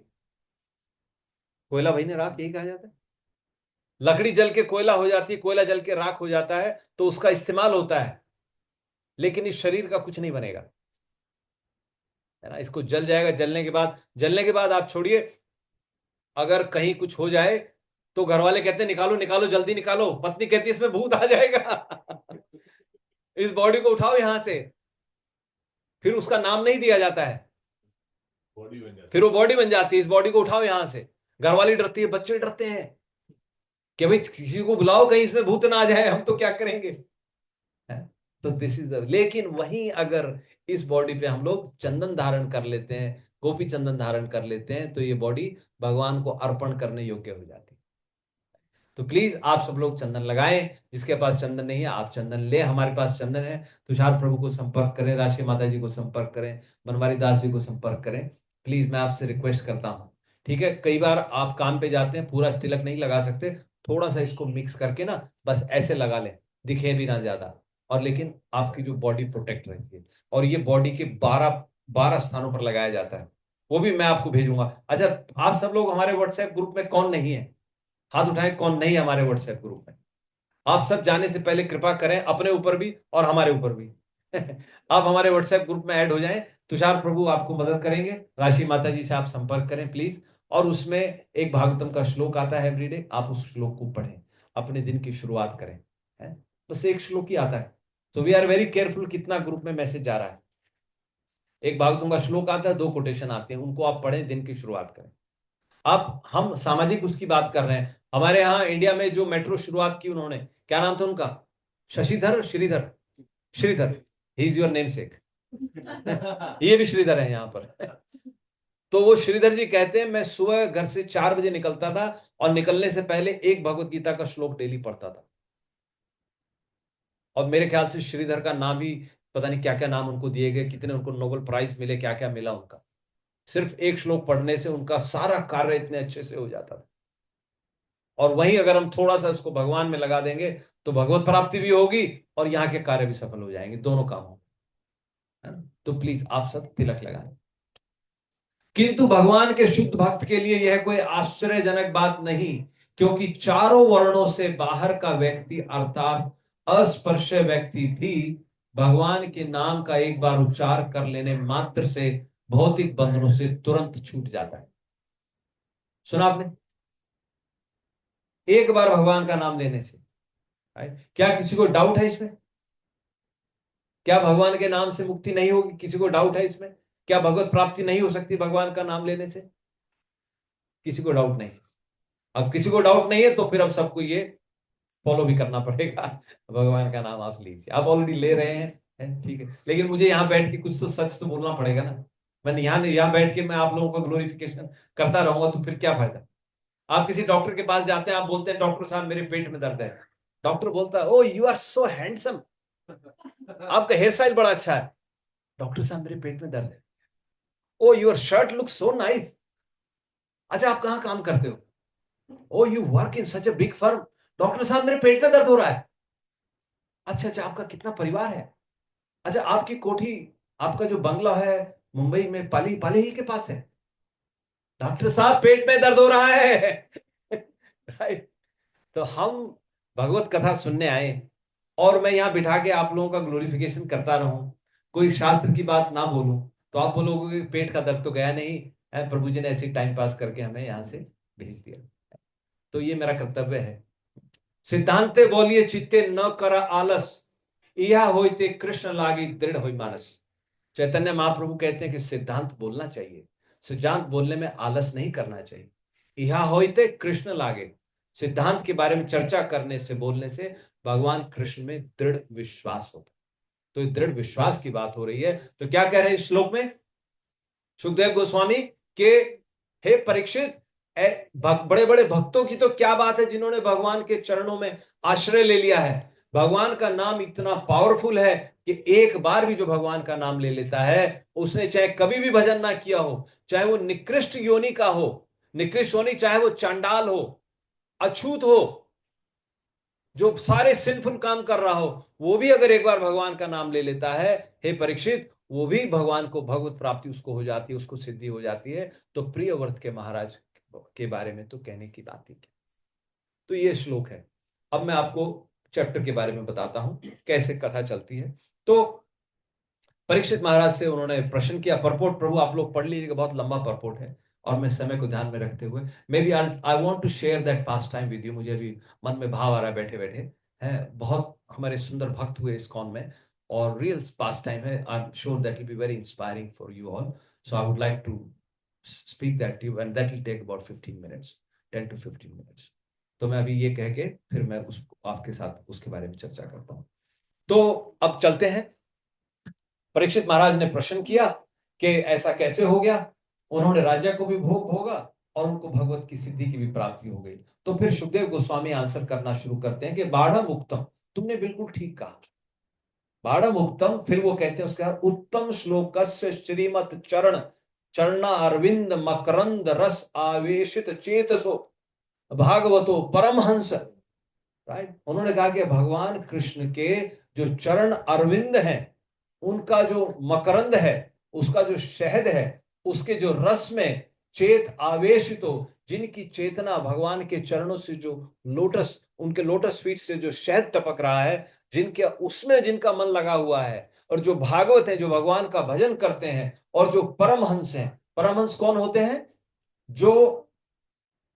कोयला भई न राख, यही कहा जाता है। लकड़ी जल के कोयला हो जाती है, कोयला जल के राख हो जाता है, तो उसका इस्तेमाल होता है, लेकिन इस शरीर का कुछ नहीं बनेगा, है ना। इसको जल जाएगा, जलने के बाद आप छोड़िए, अगर कहीं कुछ हो जाए तो घर वाले कहते हैं निकालो निकालो जल्दी निकालो, पत्नी कहती है इसमें भूत आ जाएगा, इस बॉडी को उठाओ यहां से। फिर उसका नाम नहीं दिया जाता है, बॉडी बन जाती फिर वो बॉडी बन जाती है, इस बॉडी को उठाओ यहां से। घर वाली डरती है, बच्चे डरते हैं कि भाई किसी को बुलाओ, कहीं इसमें भूत ना आ जाए, हम तो क्या करेंगे, है? तो दिस इज लेकिन वहीं अगर इस बॉडी पे हम लोग चंदन धारण कर लेते हैं, गोपी चंदन धारण कर लेते हैं, तो ये बॉडी भगवान को अर्पण करने योग्य हो जाती है। तो प्लीज आप सब लोग चंदन लगाएं, जिसके पास चंदन नहीं है आप चंदन ले, हमारे पास चंदन है। तुषार प्रभु को संपर्क करें, राशि माता जी को संपर्क करें, बनवारी दास जी को संपर्क करें। प्लीज मैं आपसे रिक्वेस्ट करता हूं, ठीक है। कई बार आप काम पे जाते हैं, पूरा तिलक नहीं लगा सकते, थोड़ा सा इसको मिक्स करके ना बस ऐसे लगा लें, दिखे भी ना ज्यादा, और लेकिन आपकी जो बॉडी प्रोटेक्ट रहती है। और ये बॉडी के 12 स्थानों पर लगाया जाता है, वो भी मैं आपको भेजूंगा। अच्छा, आप सब लोग हमारे व्हाट्सएप ग्रुप में कौन नहीं है, हाथ उठाएं कौन नहीं है हमारे व्हाट्सएप ग्रुप में। आप सब जाने से पहले कृपा करें, अपने ऊपर भी और हमारे ऊपर भी आप हमारे व्हाट्सएप ग्रुप में ऐड हो जाएं। तुषार प्रभु आपको मदद करेंगे, राशि माता जी से आप संपर्क करें प्लीज। और उसमें एक भागवतम का श्लोक आता है एवरीडे, आप उस श्लोक को पढ़ें, अपने दिन की शुरुआत करें, है। बस एक श्लोक ही आता है, तो वी आर वेरी केयरफुल कितना ग्रुप में मैसेज जा रहा है। एक भागवतम का श्लोक आता है, 2 कोटेशन आते हैं, उनको आप पढ़ें, दिन की शुरुआत करें। आप, हम सामाजिक उसकी बात कर रहे हैं। हमारे यहाँ इंडिया में जो मेट्रो शुरुआत की उन्होंने, क्या नाम था उनका, Shashidhar, Shridhar, Shridhar, he is your namesake ये भी श्रीधर है यहाँ पर तो वो श्रीधर जी कहते हैं, मैं सुबह घर से 4 बजे निकलता था और निकलने से पहले एक भगवत गीता का श्लोक डेली पढ़ता था। और मेरे ख्याल से श्रीधर का नाम ही, पता नहीं क्या क्या नाम उनको दिए गए, कितने उनको नोबेल प्राइज मिले, क्या क्या मिला उनका। सिर्फ एक श्लोक पढ़ने से उनका सारा कार्य इतने अच्छे से हो जाता था। और वहीं अगर हम थोड़ा सा इसको भगवान में लगा देंगे तो भगवत प्राप्ति भी होगी और यहाँ के कार्य भी सफल हो जाएंगे, दोनों काम होंगे, है ना। तो प्लीज आप सब तिलक लगाएं। किंतु भगवान के शुद्ध भक्त के लिए यह कोई आश्चर्यजनक बात नहीं, क्योंकि चारों वर्णों से बाहर का व्यक्ति अर्थात अस्पृश्य व्यक्ति भी भगवान के नाम का एक बार उच्चार कर लेने मात्र से भौतिक बंधनों से तुरंत छूट जाता है। सुना आपने, एक बार भगवान का नाम लेने से, राइट। क्या किसी को डाउट है इसमें, क्या भगवान के नाम से मुक्ति नहीं होगी, किसी को डाउट है इसमें, क्या भगवत प्राप्ति नहीं हो सकती भगवान का नाम लेने से, किसी को डाउट नहीं। अब किसी को डाउट नहीं है तो फिर अब सबको ये फॉलो भी करना पड़ेगा, भगवान का नाम आप लीजिए, आप ऑलरेडी ले रहे हैं, ठीक है। लेकिन मुझे यहाँ बैठ के कुछ तो सच तो बोलना पड़ेगा ना। मैं यहाँ बैठ के मैं आप लोगों का ग्लोरिफिकेशन करता रहूंगा तो फिर क्या फायदा। आप किसी डॉक्टर के पास जाते हैं, आप बोलते हैं डॉक्टर साहब मेरे पेट में दर्द है, डॉक्टर बोलता है ओ यू आर सो हैंडसम, आपका हेयर स्टाइल बड़ा अच्छा है। डॉक्टर साहब मेरे पेट में दर्द है। Oh your shirt look so nice, अच्छा आप कहाँ काम करते हो, oh you work in such a big firm, doctor साहब मेरे पेट में दर्द हो रहा है। अच्छा अच्छा, आपका कितना परिवार है, अच्छा आपकी कोठी, आपका जो बंगला है मुंबई में पाली पाली हिल के पास है, डॉक्टर साहब पेट में दर्द हो रहा है राइट। तो हम भगवत कथा सुनने आए और मैं यहां बिठा के आप लोगों का ग्लोरिफिकेशन करता रहूं, कोई शास्त्र की बात ना बोलूं, तो आप बोलोगे कि पेट का दर्द तो गया नहीं, प्रभु जी ने ऐसे टाइम पास करके हमें यहाँ से भेज दिया। तो ये मेरा कर्तव्य है। सिद्धांते बोलिए चित्ते न करा आलस, यह होते कृष्ण लागी दृढ़ हुई मानस। चैतन्य महाप्रभु कहते हैं कि सिद्धांत बोलना चाहिए, सिद्धांत बोलने में आलस नहीं करना चाहिए। यह होते कृष्ण लागे, सिद्धांत के बारे में चर्चा करने से, बोलने से भगवान कृष्ण में दृढ़ विश्वास होता है। तो ये दृढ़ विश्वास की बात हो रही है। तो क्या कह रहे हैं इस श्लोक में सुखदेव गोस्वामी के, हे परीक्षित, बड़े बड़े भक्तों की तो क्या बात है जिन्होंने भगवान के चरणों में आश्रय ले लिया है। भगवान का नाम इतना पावरफुल है कि एक बार भी जो भगवान का नाम ले लेता है, उसने चाहे कभी भी भजन ना किया हो, चाहे वो निकृष्ट योनि का हो, निकृष्ट योनि चाहे वो चांडाल हो, अछूत हो, जो सारे सिंफुल काम कर रहा हो, वो भी अगर एक बार भगवान का नाम ले लेता है, हे परीक्षित, वो भी भगवान को भगवत प्राप्ति उसको हो जाती है, उसको सिद्धि हो जाती है। तो प्रिय व्रत के महाराज के बारे में तो कहने की बात ही क्या। तो ये श्लोक है। अब मैं आपको चैप्टर के बारे में बताता हूं कैसे कथा चलती है। तो परीक्षित महाराज से उन्होंने प्रश्न किया। परपोर्ट प्रभु आप लोग पढ़ लीजिएगा, बहुत लंबा परपोर्ट है, और मैं समय को ध्यान में रखते हुए maybe I want to share that pastime with you. मुझे अभी मन में भाव आ रहा है बैठे बैठे, है बहुत हमारे सुंदर भक्त हुए इस्कॉन में, और रियल पास टाइम है। I am sure that will be very inspiring for you all, so I would like to speak that to you, and that will take about 15 minutes, 10 to 15 minutes. तो मैं अभी ये कह के फिर मैं उसको आपके साथ उसके बारे में चर्चा करता हूँ। तो अब चलते हैं। परीक्षित महाराज ने प्रश्न किया कि ऐसा कैसे हो गया, उन्होंने राजा को भी भोग भोगा और उनको भगवत की सिद्धि की भी प्राप्ति हो गई। तो फिर सुखदेव गोस्वामी आंसर करना शुरू करते हैं कि बाढ़ मुक्तम, तुमने बिल्कुल ठीक कहा, बाढ़ मुक्तम। फिर वो कहते हैं उसके बाद उत्तम श्लोक श्रीमत चरण चरणा अरविंद मकरंद रस आवेशित चेतसो भागवतो परमहंस। राइट, उन्होंने कहा कि भगवान कृष्ण के जो चरण अरविंद हैं, उनका जो मकरंद है, उसका जो शहद है, उसके जो रस में चेत आवेशित हो, जिनकी चेतना भगवान के चरणों से जो लोटस, उनके लोटस फीट से जो शहद टपक रहा है, जिनके उसमें जिनका मन लगा हुआ है, और जो भागवत है, जो भगवान का भजन करते हैं, और जो परमहंस हैं। परमहंस कौन होते हैं? जो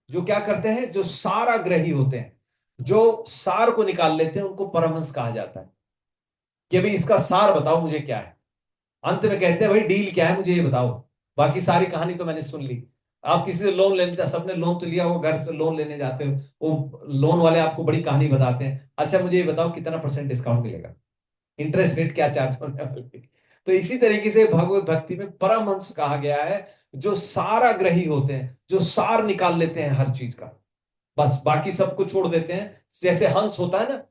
जो क्या करते हैं, जो साराग्रही होते हैं, जो सार को निकाल लेते हैं, उनको परमहंस कहा जाता है। कि भाई इसका सार बताओ मुझे क्या है। अंत में कहते हैं भाई डील क्या है मुझे ये बताओ, बाकी सारी कहानी तो मैंने सुन ली। आप किसी से लोन लेते, सबने लोन तो लिया, वो घर से लोन लेने जाते हो, वो लोन वाले आपको बड़ी कहानी बताते हैं, अच्छा मुझे ये बताओ कितना % डिस्काउंट मिलेगा, इंटरेस्ट रेट क्या चार्ज होने वाली। तो इसी तरीके से भगवत भक्ति में परमहंस कहा गया है, जो सारा ग्रही होते हैं, जो सार निकाल लेते हैं हर चीज का, बस बाकी सबको छोड़ देते हैं। जैसे हंस होता है ना,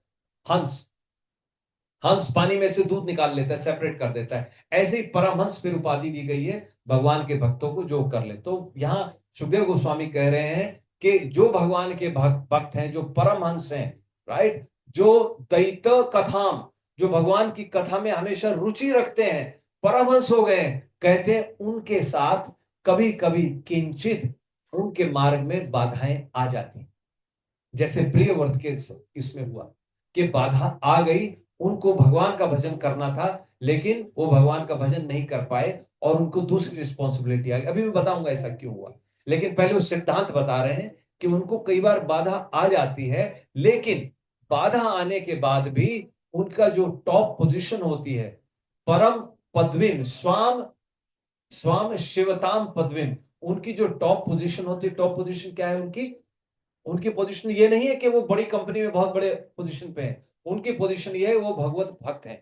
हंस हंस पानी में से दूध निकाल लेता है, सेपरेट कर देता है, ऐसे ही परमहंस फिर उपाधि दी गई है भगवान के भक्तों को जो कर ले। तो यहां सुखदेव गोस्वामी कह रहे हैं कि जो भगवान के भक्त हैं, जो परमहंस हैं, राइट, जो दैत कथाम, जो भगवान की कथा में हमेशा रुचि रखते हैं, परमहंस हो गए, कहते हैं उनके साथ कभी कभी किंचित उनके मार्ग में बाधाएं आ जाती हैं। जैसे प्रिय व्रत के इसमें हुआ कि बाधा आ गई, उनको भगवान का भजन करना था, लेकिन वो भगवान का भजन नहीं कर पाए और उनको दूसरी रिस्पॉन्सिबिलिटी आ गई। अभी मैं बताऊंगा ऐसा क्यों हुआ, लेकिन पहले वो सिद्धांत बता रहे हैं कि उनको कई बार बाधा आ जाती है, लेकिन बाधा आने के बाद भी उनका जो टॉप पोजीशन होती है, परम पदवीम स्वाम स्वाम शिवताम पदवीम, उनकी जो टॉप पोजीशन होती है, टॉप पोजीशन क्या है उनकी? उनकी पोजीशन ये नहीं है कि वो बड़ी कंपनी में बहुत बड़े पोजीशन पे हैं, उनकी पोजीशन ये है वो भगवत भक्त हैं।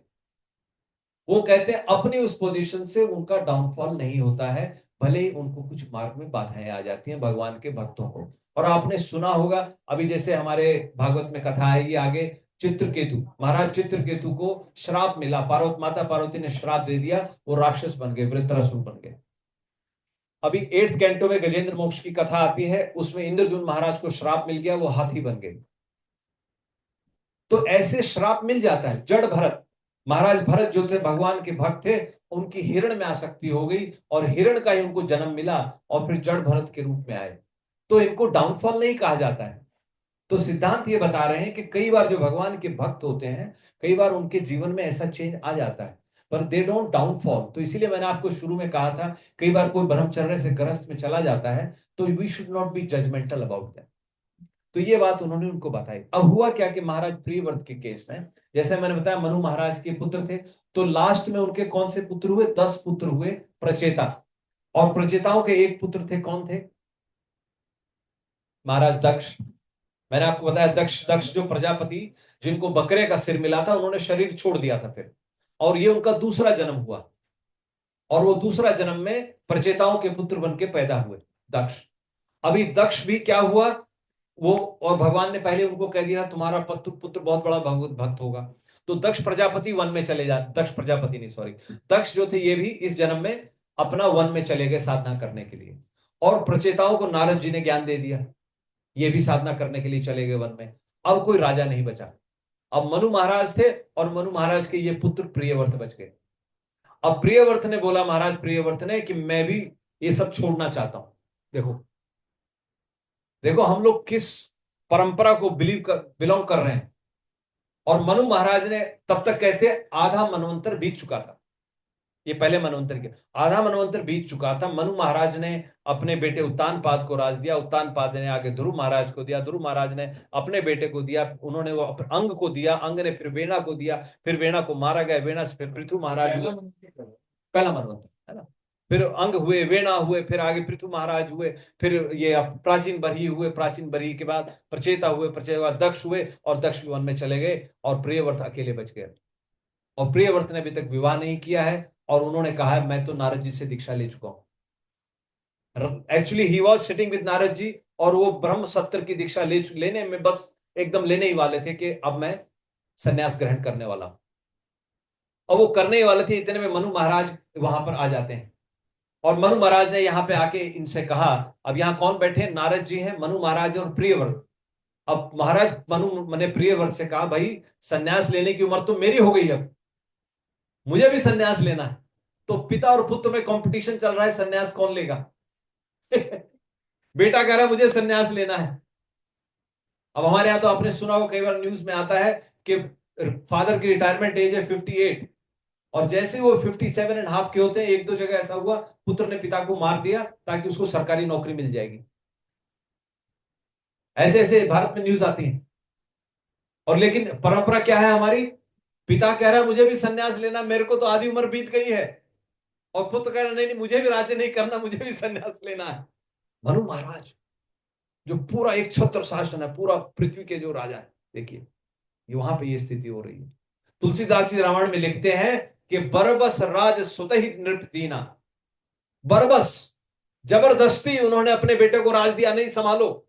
वो कहते हैं अपनी उस पोजीशन से उनका डाउनफॉल नहीं होता है, भले ही उनको कुछ मार्ग में बाधाएं आ जाती हैं भगवान के भक्तों को। और आपने सुना होगा अभी जैसे हमारे भागवत में कथा है ये आगे, चित्रकेतु महाराज, चित्रकेतु को श्राप मिला, पार्वती माता पार्वती ने श्राप दे दिया, वो राक्षस बन गए, वृत्रासुर बन गए। अभी 8th कैंटो में गजेंद्र मोक्ष की कथा आती है, उसमें इंद्रद्युम्न महाराज को श्राप मिल गया, वो हाथी बन गए। तो ऐसे श्राप मिल जाता है। जड़ भरत, महाराज भरत जो थे भगवान के भक्त थे, उनकी हिरण में आसक्ति हो गई और हिरण का ही उनको जन्म मिला और फिर जड़ भरत के रूप में आए। तो इनको डाउनफॉल नहीं कहा जाता है। तो सिद्धांत ये बता रहे हैं कि कई बार जो भगवान के भक्त होते हैं, कई बार उनके जीवन में ऐसा चेंज आ जाता है। पर दे डोंट डाउनफॉल। तो इसीलिए मैंने आपको शुरू में कहा था, कई बार कोई ब्रह्मचर्य से गृहस्थ में चला जाता है तो we should not be judgemental about that. तो ये बात उन्होंने उनको बताई। अब हुआ क्या कि महाराज प्रियव्रत के केस में, जैसे मैंने बताया मनु महाराज के पुत्र थे, तो लास्ट में उनके कौन से पुत्र हुए? 10 पुत्र हुए प्रचेता। और प्रचेताओं के एक पुत्र थे, कौन थे? महाराज दक्ष। मैंने आपको बताया दक्ष, दक्ष जो प्रजापति जिनको बकरे का सिर मिला था, उन्होंने शरीर छोड़ दिया था फिर, और ये उनका दूसरा जन्म हुआ। और वो दूसरा जन्म में प्रचेताओं के पुत्र बन के पैदा हुए दक्ष। अभी दक्ष भी क्या हुआ, वो, और भगवान ने पहले उनको कह दिया तुम्हारा पुत्र पुत्र बहुत बड़ा भगवत भक्त होगा। तो दक्ष प्रजापति वन में चले जा, दक्ष प्रजापति नहीं, सॉरी, दक्ष जो थे ये भी इस जन्म में अपना वन में चले गए साधना करने के लिए। और प्रचेताओं को नारद जी ने ज्ञान दे दिया, ये भी साधना करने के लिए चले गए वन में। अब कोई राजा नहीं बचा। अब मनु महाराज थे और मनु महाराज के ये पुत्र प्रियव्रत बच गए। अब प्रियव्रत ने बोला, महाराज प्रियव्रत ने, कि मैं भी ये सब छोड़ना चाहता हूं। देखो देखो हम लोग किस परंपरा को बिलोंग कर रहे हैं। और मनु महाराज ने तब तक कहते आधा मनवंतर बीत चुका था, ये पहले मनवंतर के आधा मनवंतर बीत चुका था। मनु महाराज ने अपने बेटे उत्तानपाद को राज दिया, उत्तानपाद ने आगे ध्रुव महाराज को दिया, ध्रुव महाराज ने अपने बेटे को दिया, उन्होंने वो अंग को दिया, अंग ने फिर वेणा को दिया, फिर वेणा को मारा गया, वेणा से फिर पृथु महाराज हुए, पहला मनवंतर है ना। फिर अंग हुए, वेणा हुए, फिर आगे पृथु महाराज हुए, फिर ये प्राचीन बरही हुए, प्राचीन बरही के बाद प्रचेता हुए, प्रचेता के बाद दक्ष हुए, और दक्ष वन में चले गए, और प्रियव्रत अकेले बच गए। और प्रियव्रत ने अभी तक विवाह नहीं किया है, और उन्होंने कहा है मैं तो नारद जी से दीक्षा ले चुका हूं। Actually he was sitting with Narad ji, और वो ब्रह्म सत्र की दीक्षा लेने में बस एकदम लेने ही वाले थे कि अब मैं संन्यास ग्रहण करने वाला हूं। और वो करने ही वाले थे, इतने में मनु महाराज वहां पर आ जाते हैं। और मनु महाराज ने यहाँ पे आके इनसे कहा, अब यहाँ कौन बैठे? नारद जी हैं, मनु महाराज और प्रियव्रत। अब महाराज मनु मैंने प्रियव्रत से कहा, भाई संन्यास लेने की उम्र तो मेरी हो गई, अब मुझे भी संन्यास लेना है। तो पिता और पुत्र में कंपटीशन चल रहा है, संन्यास कौन लेगा? बेटा कह रहा है मुझे संन्यास लेना है। अब हमारे यहाँ तो आपने सुना हो, कई बार न्यूज में आता है कि फादर की रिटायरमेंट एज है 58, और जैसे वो 57.5 के होते हैं, एक दो जगह ऐसा हुआ पुत्र ने पिता को मार दिया ताकि उसको सरकारी नौकरी मिल जाएगी। ऐसे ऐसे भारत में न्यूज आती है। और लेकिन परंपरा क्या है हमारी? पिता कह रहा है मुझे भी संन्यास लेना, मेरे को तो आधी उम्र बीत गई है, और पुत्र कह रहा नहीं नहीं मुझे भी राज्य नहीं करना, मुझे भी संन्यास लेना है। मनु महाराज जो पूरा एक छत्र शासन है, पूरा पृथ्वी के जो राजा है, देखिए ये वहां पे ये स्थिति हो रही है। तुलसीदास जी रामायण में लिखते हैं कि बरबस राज सुत ही नृप दीना। बरबस जबरदस्ती उन्होंने अपने बेटे को राज दिया, नहीं संभालो।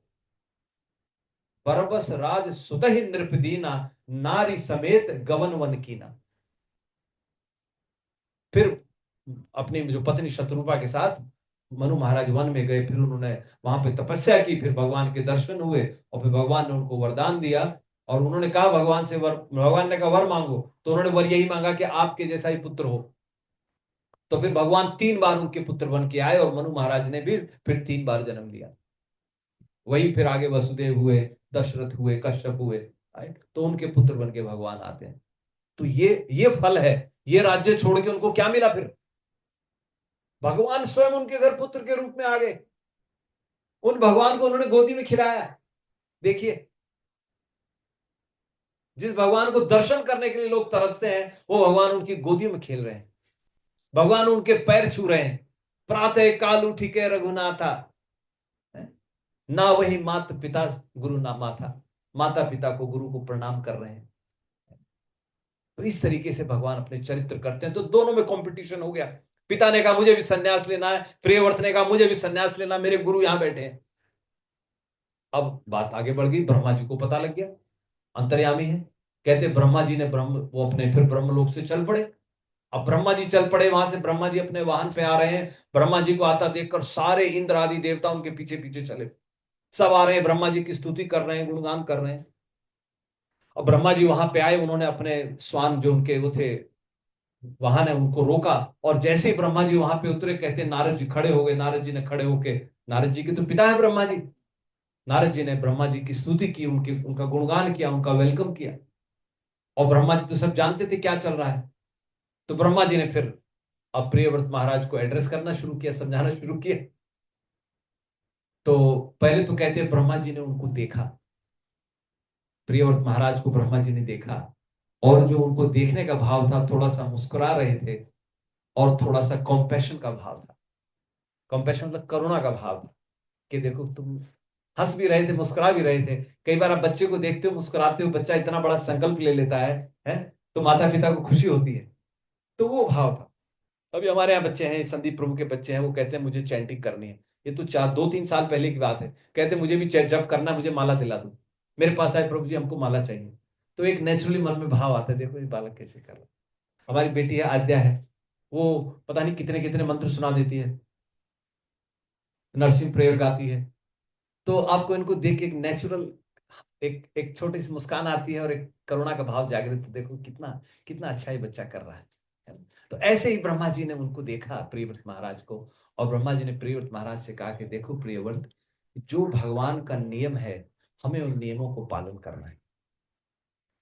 बरबस राज सुत ही नृप दीना, नारी समेत गवन वन कीना। फिर अपनी जो पत्नी शत्रुपा के साथ मनु महाराज वन में गए, फिर उन्होंने वहां पे तपस्या की, फिर भगवान के दर्शन हुए, और फिर भगवान ने उनको वरदान दिया। और उन्होंने कहा भगवान से वर, भगवान ने कहा वर मांगो, तो उन्होंने वर यही मांगा कि आपके जैसा ही पुत्र हो। तो फिर भगवान 3 बार उनके पुत्र बन के आए, और मनु महाराज ने भी फिर 3 बार जन्म लिया। वही फिर आगे वसुदेव हुए, दशरथ हुए, कश्यप हुए, राइट। तो उनके पुत्र बन के भगवान आते हैं। तो ये फल है। ये राज्य छोड़ के उनको क्या मिला? फिर भगवान स्वयं उनके घर पुत्र के रूप में आ गए। उन भगवान को उन्होंने गोदी में खिलाया। देखिए, जिस भगवान को दर्शन करने के लिए लोग तरसते हैं, वो भगवान उनकी गोदी में खेल रहे हैं, भगवान उनके पैर छू रहे हैं। प्रातः काल उठी के रघुनाथा, ना वही माता पिता गुरु ना माता, माता पिता को गुरु को प्रणाम कर रहे हैं। तो इस तरीके से भगवान अपने चरित्र करते हैं। तो दोनों में कंपटीशन हो गया। पिता ने कहा मुझे भी सन्यास लेना है, प्रियव्रत ने कहा मुझे भी सन्यास लेना, मेरे गुरु यहां बैठे हैं। अब बात आगे बढ़ गई, ब्रह्मा जी को पता लग गया, अंतर्यामी है। कहते ब्रह्मा जी ने वो अपने फिर ब्रह्मलोक से चल पड़े। अब ब्रह्मा जी चल पड़े, वहां से ब्रह्मा जी अपने वाहन पे आ रहे हैं। ब्रह्मा जी को आता देखकर सारे इंद्र आदि देवता उनके पीछे पीछे चले, सब आ रहे हैं, ब्रह्मा जी की स्तुति कर रहे हैं, गुणगान कर रहे हैं। और ब्रह्मा जी वहां पे आए, उन्होंने अपने स्वान जो उनके वो थे वाहन है उनको रोका, और जैसे ही ब्रह्मा जी वहां पे उतरे, कहते नारद जी खड़े हो गए। नारद जी ने खड़े होके, नारद जी के तो पिता है ब्रह्मा जी, नारद जी ने ब्रह्मा जी की स्तुति की, उनका गुणगान किया, उनका वेलकम किया। और ब्रह्मा जी तो सब जानते थे क्या चल रहा है। तो ब्रह्मा जी ने फिर अब प्रियव्रत महाराज को एड्रेस करना शुरू किया, समझाना शुरू किया। तो पहले तो कहते हैं ब्रह्मा जी ने उनको देखा, प्रियव्रत महाराज को ब्रह्मा जी ने देखा, और जो उनको देखने का भाव था, थोड़ा सा मुस्कुरा रहे थे और थोड़ा सा कॉम्पैशन का भाव था। कॉम्पैशन मतलब करुणा का भाव था कि देखो तुम हंस भी रहे थे, मुस्कुरा भी रहे थे। कई बार आप बच्चे को देखते हो, मुस्कुराते हो, बच्चा इतना बड़ा संकल्प ले लेता है तो माता पिता को खुशी होती है। तो वो भाव था। अभी हमारे यहाँ बच्चे हैं, संदीप प्रभु के बच्चे हैं, वो कहते हैं मुझे चैंटिंग करनी है। ये तो 4 2 3 साल पहले की बात है। कहते हैं मुझे भी जब करना है, मुझे माला दिला दो। मेरे पास आए, प्रभु जी हमको माला चाहिए। तो एक नेचुरली मन में भाव आता है, देखो ये बालक कैसे कर रहा है। हमारी बेटी है आद्या है, वो पता नहीं कितने कितने मंत्र सुना देती है, नरसिंह प्रेयर गाती है। तो आपको इनको देख के एक नेचुरल एक एक छोटी सी मुस्कान आती है और एक करुणा का भाव जागृत, देखो कितना कितना अच्छा ये बच्चा कर रहा है। तो ऐसे ही ब्रह्मा जी ने उनको देखा, प्रियव्रत महाराज को, और ब्रह्मा जी ने प्रियव्रत महाराज से कहा कि देखो प्रियव्रत, जो भगवान का नियम है, हमें उन नियमों को पालन करना है।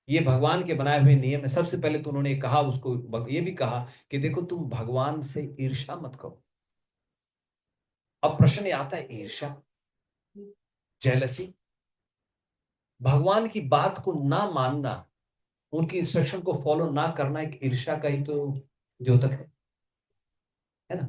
ये भगवान के बनाए हुए नियम है। सबसे पहले तो उन्होंने कहा, उसको ये भी कहा कि देखो तुम भगवान से ईर्ष्या मत करो। अब प्रश्न ये आता है, ईर्ष्या, जेलसी, भगवान की बात को ना मानना, उनकी इंस्ट्रक्शन को फॉलो ना करना एक ईर्ष्या का ही तो द्योतक है ना।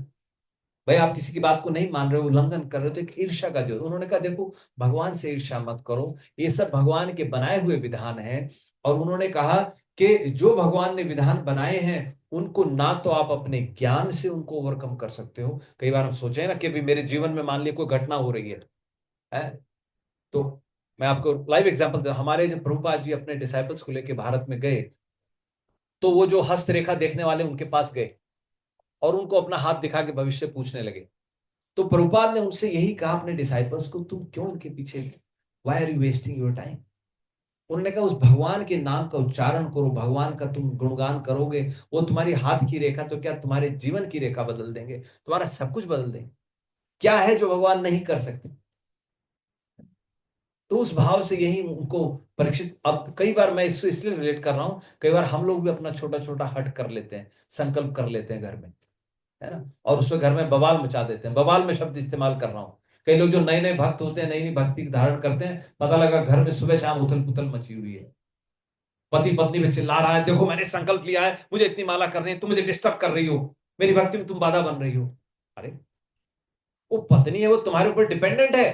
भाई आप किसी की बात को नहीं मान रहे हो, उल्लंघन कर रहे हो, तो एक ईर्ष्या का द्योतक। उन्होंने कहा देखो भगवान से ईर्ष्या मत करो, ये सब भगवान के बनाए हुए विधान हैं। और उन्होंने कहा कि जो भगवान ने विधान बनाए हैं, उनको ना तो आप अपने ज्ञान से उनको ओवरकम कर सकते हो। कई बार हम सोचे ना कि भी मेरे जीवन में मान लिया कोई घटना हो रही है? तो मैं आपको लाइव एग्जांपल दे, हमारे जब प्रभुपाद जी अपने डिसाइपल्स को लेकर भारत में गए, तो वो जो हस्तरेखा देखने वाले उनके पास गए और उनको अपना हाथ दिखा के भविष्य पूछने लगे। तो प्रभुपाद ने उनसे यही कहा अपने डिसाइपल्स को, तुम क्यों इनके पीछे, why are you wasting your time. उन्होंने कहा उस भगवान के नाम का उच्चारण करो, भगवान का तुम गुणगान करोगे, वो तुम्हारी हाथ की रेखा तो क्या तुम्हारे जीवन की रेखा बदल देंगे, तुम्हारा सब कुछ बदल देंगे। क्या है जो भगवान नहीं कर सकते। तो उस भाव से यही उनको परीक्षित। अब कई बार मैं इससे इसलिए रिलेट कर रहा हूं, कई बार हम लोग भी अपना छोटा छोटा हट कर लेते हैं, संकल्प कर लेते हैं घर में, है ना, और उसमें घर में बवाल मचा देते हैं। बवाल में शब्द इस्तेमाल कर रहा हूं। कई लोग जो नए नए भक्त होते हैं, नई नई भक्ति धारण करते हैं, पता लगा घर में सुबह शाम उथल पुथल मची हुई है। पति पत्नी में चिल्ला रहा है, देखो मैंने संकल्प लिया है, मुझे इतनी माला करनी है, तुम मुझे डिस्टर्ब कर रही हो, मेरी भक्ति में तुम बाधा बन रही हो। अरे वो पत्नी है, वो तुम्हारे ऊपर डिपेंडेंट है।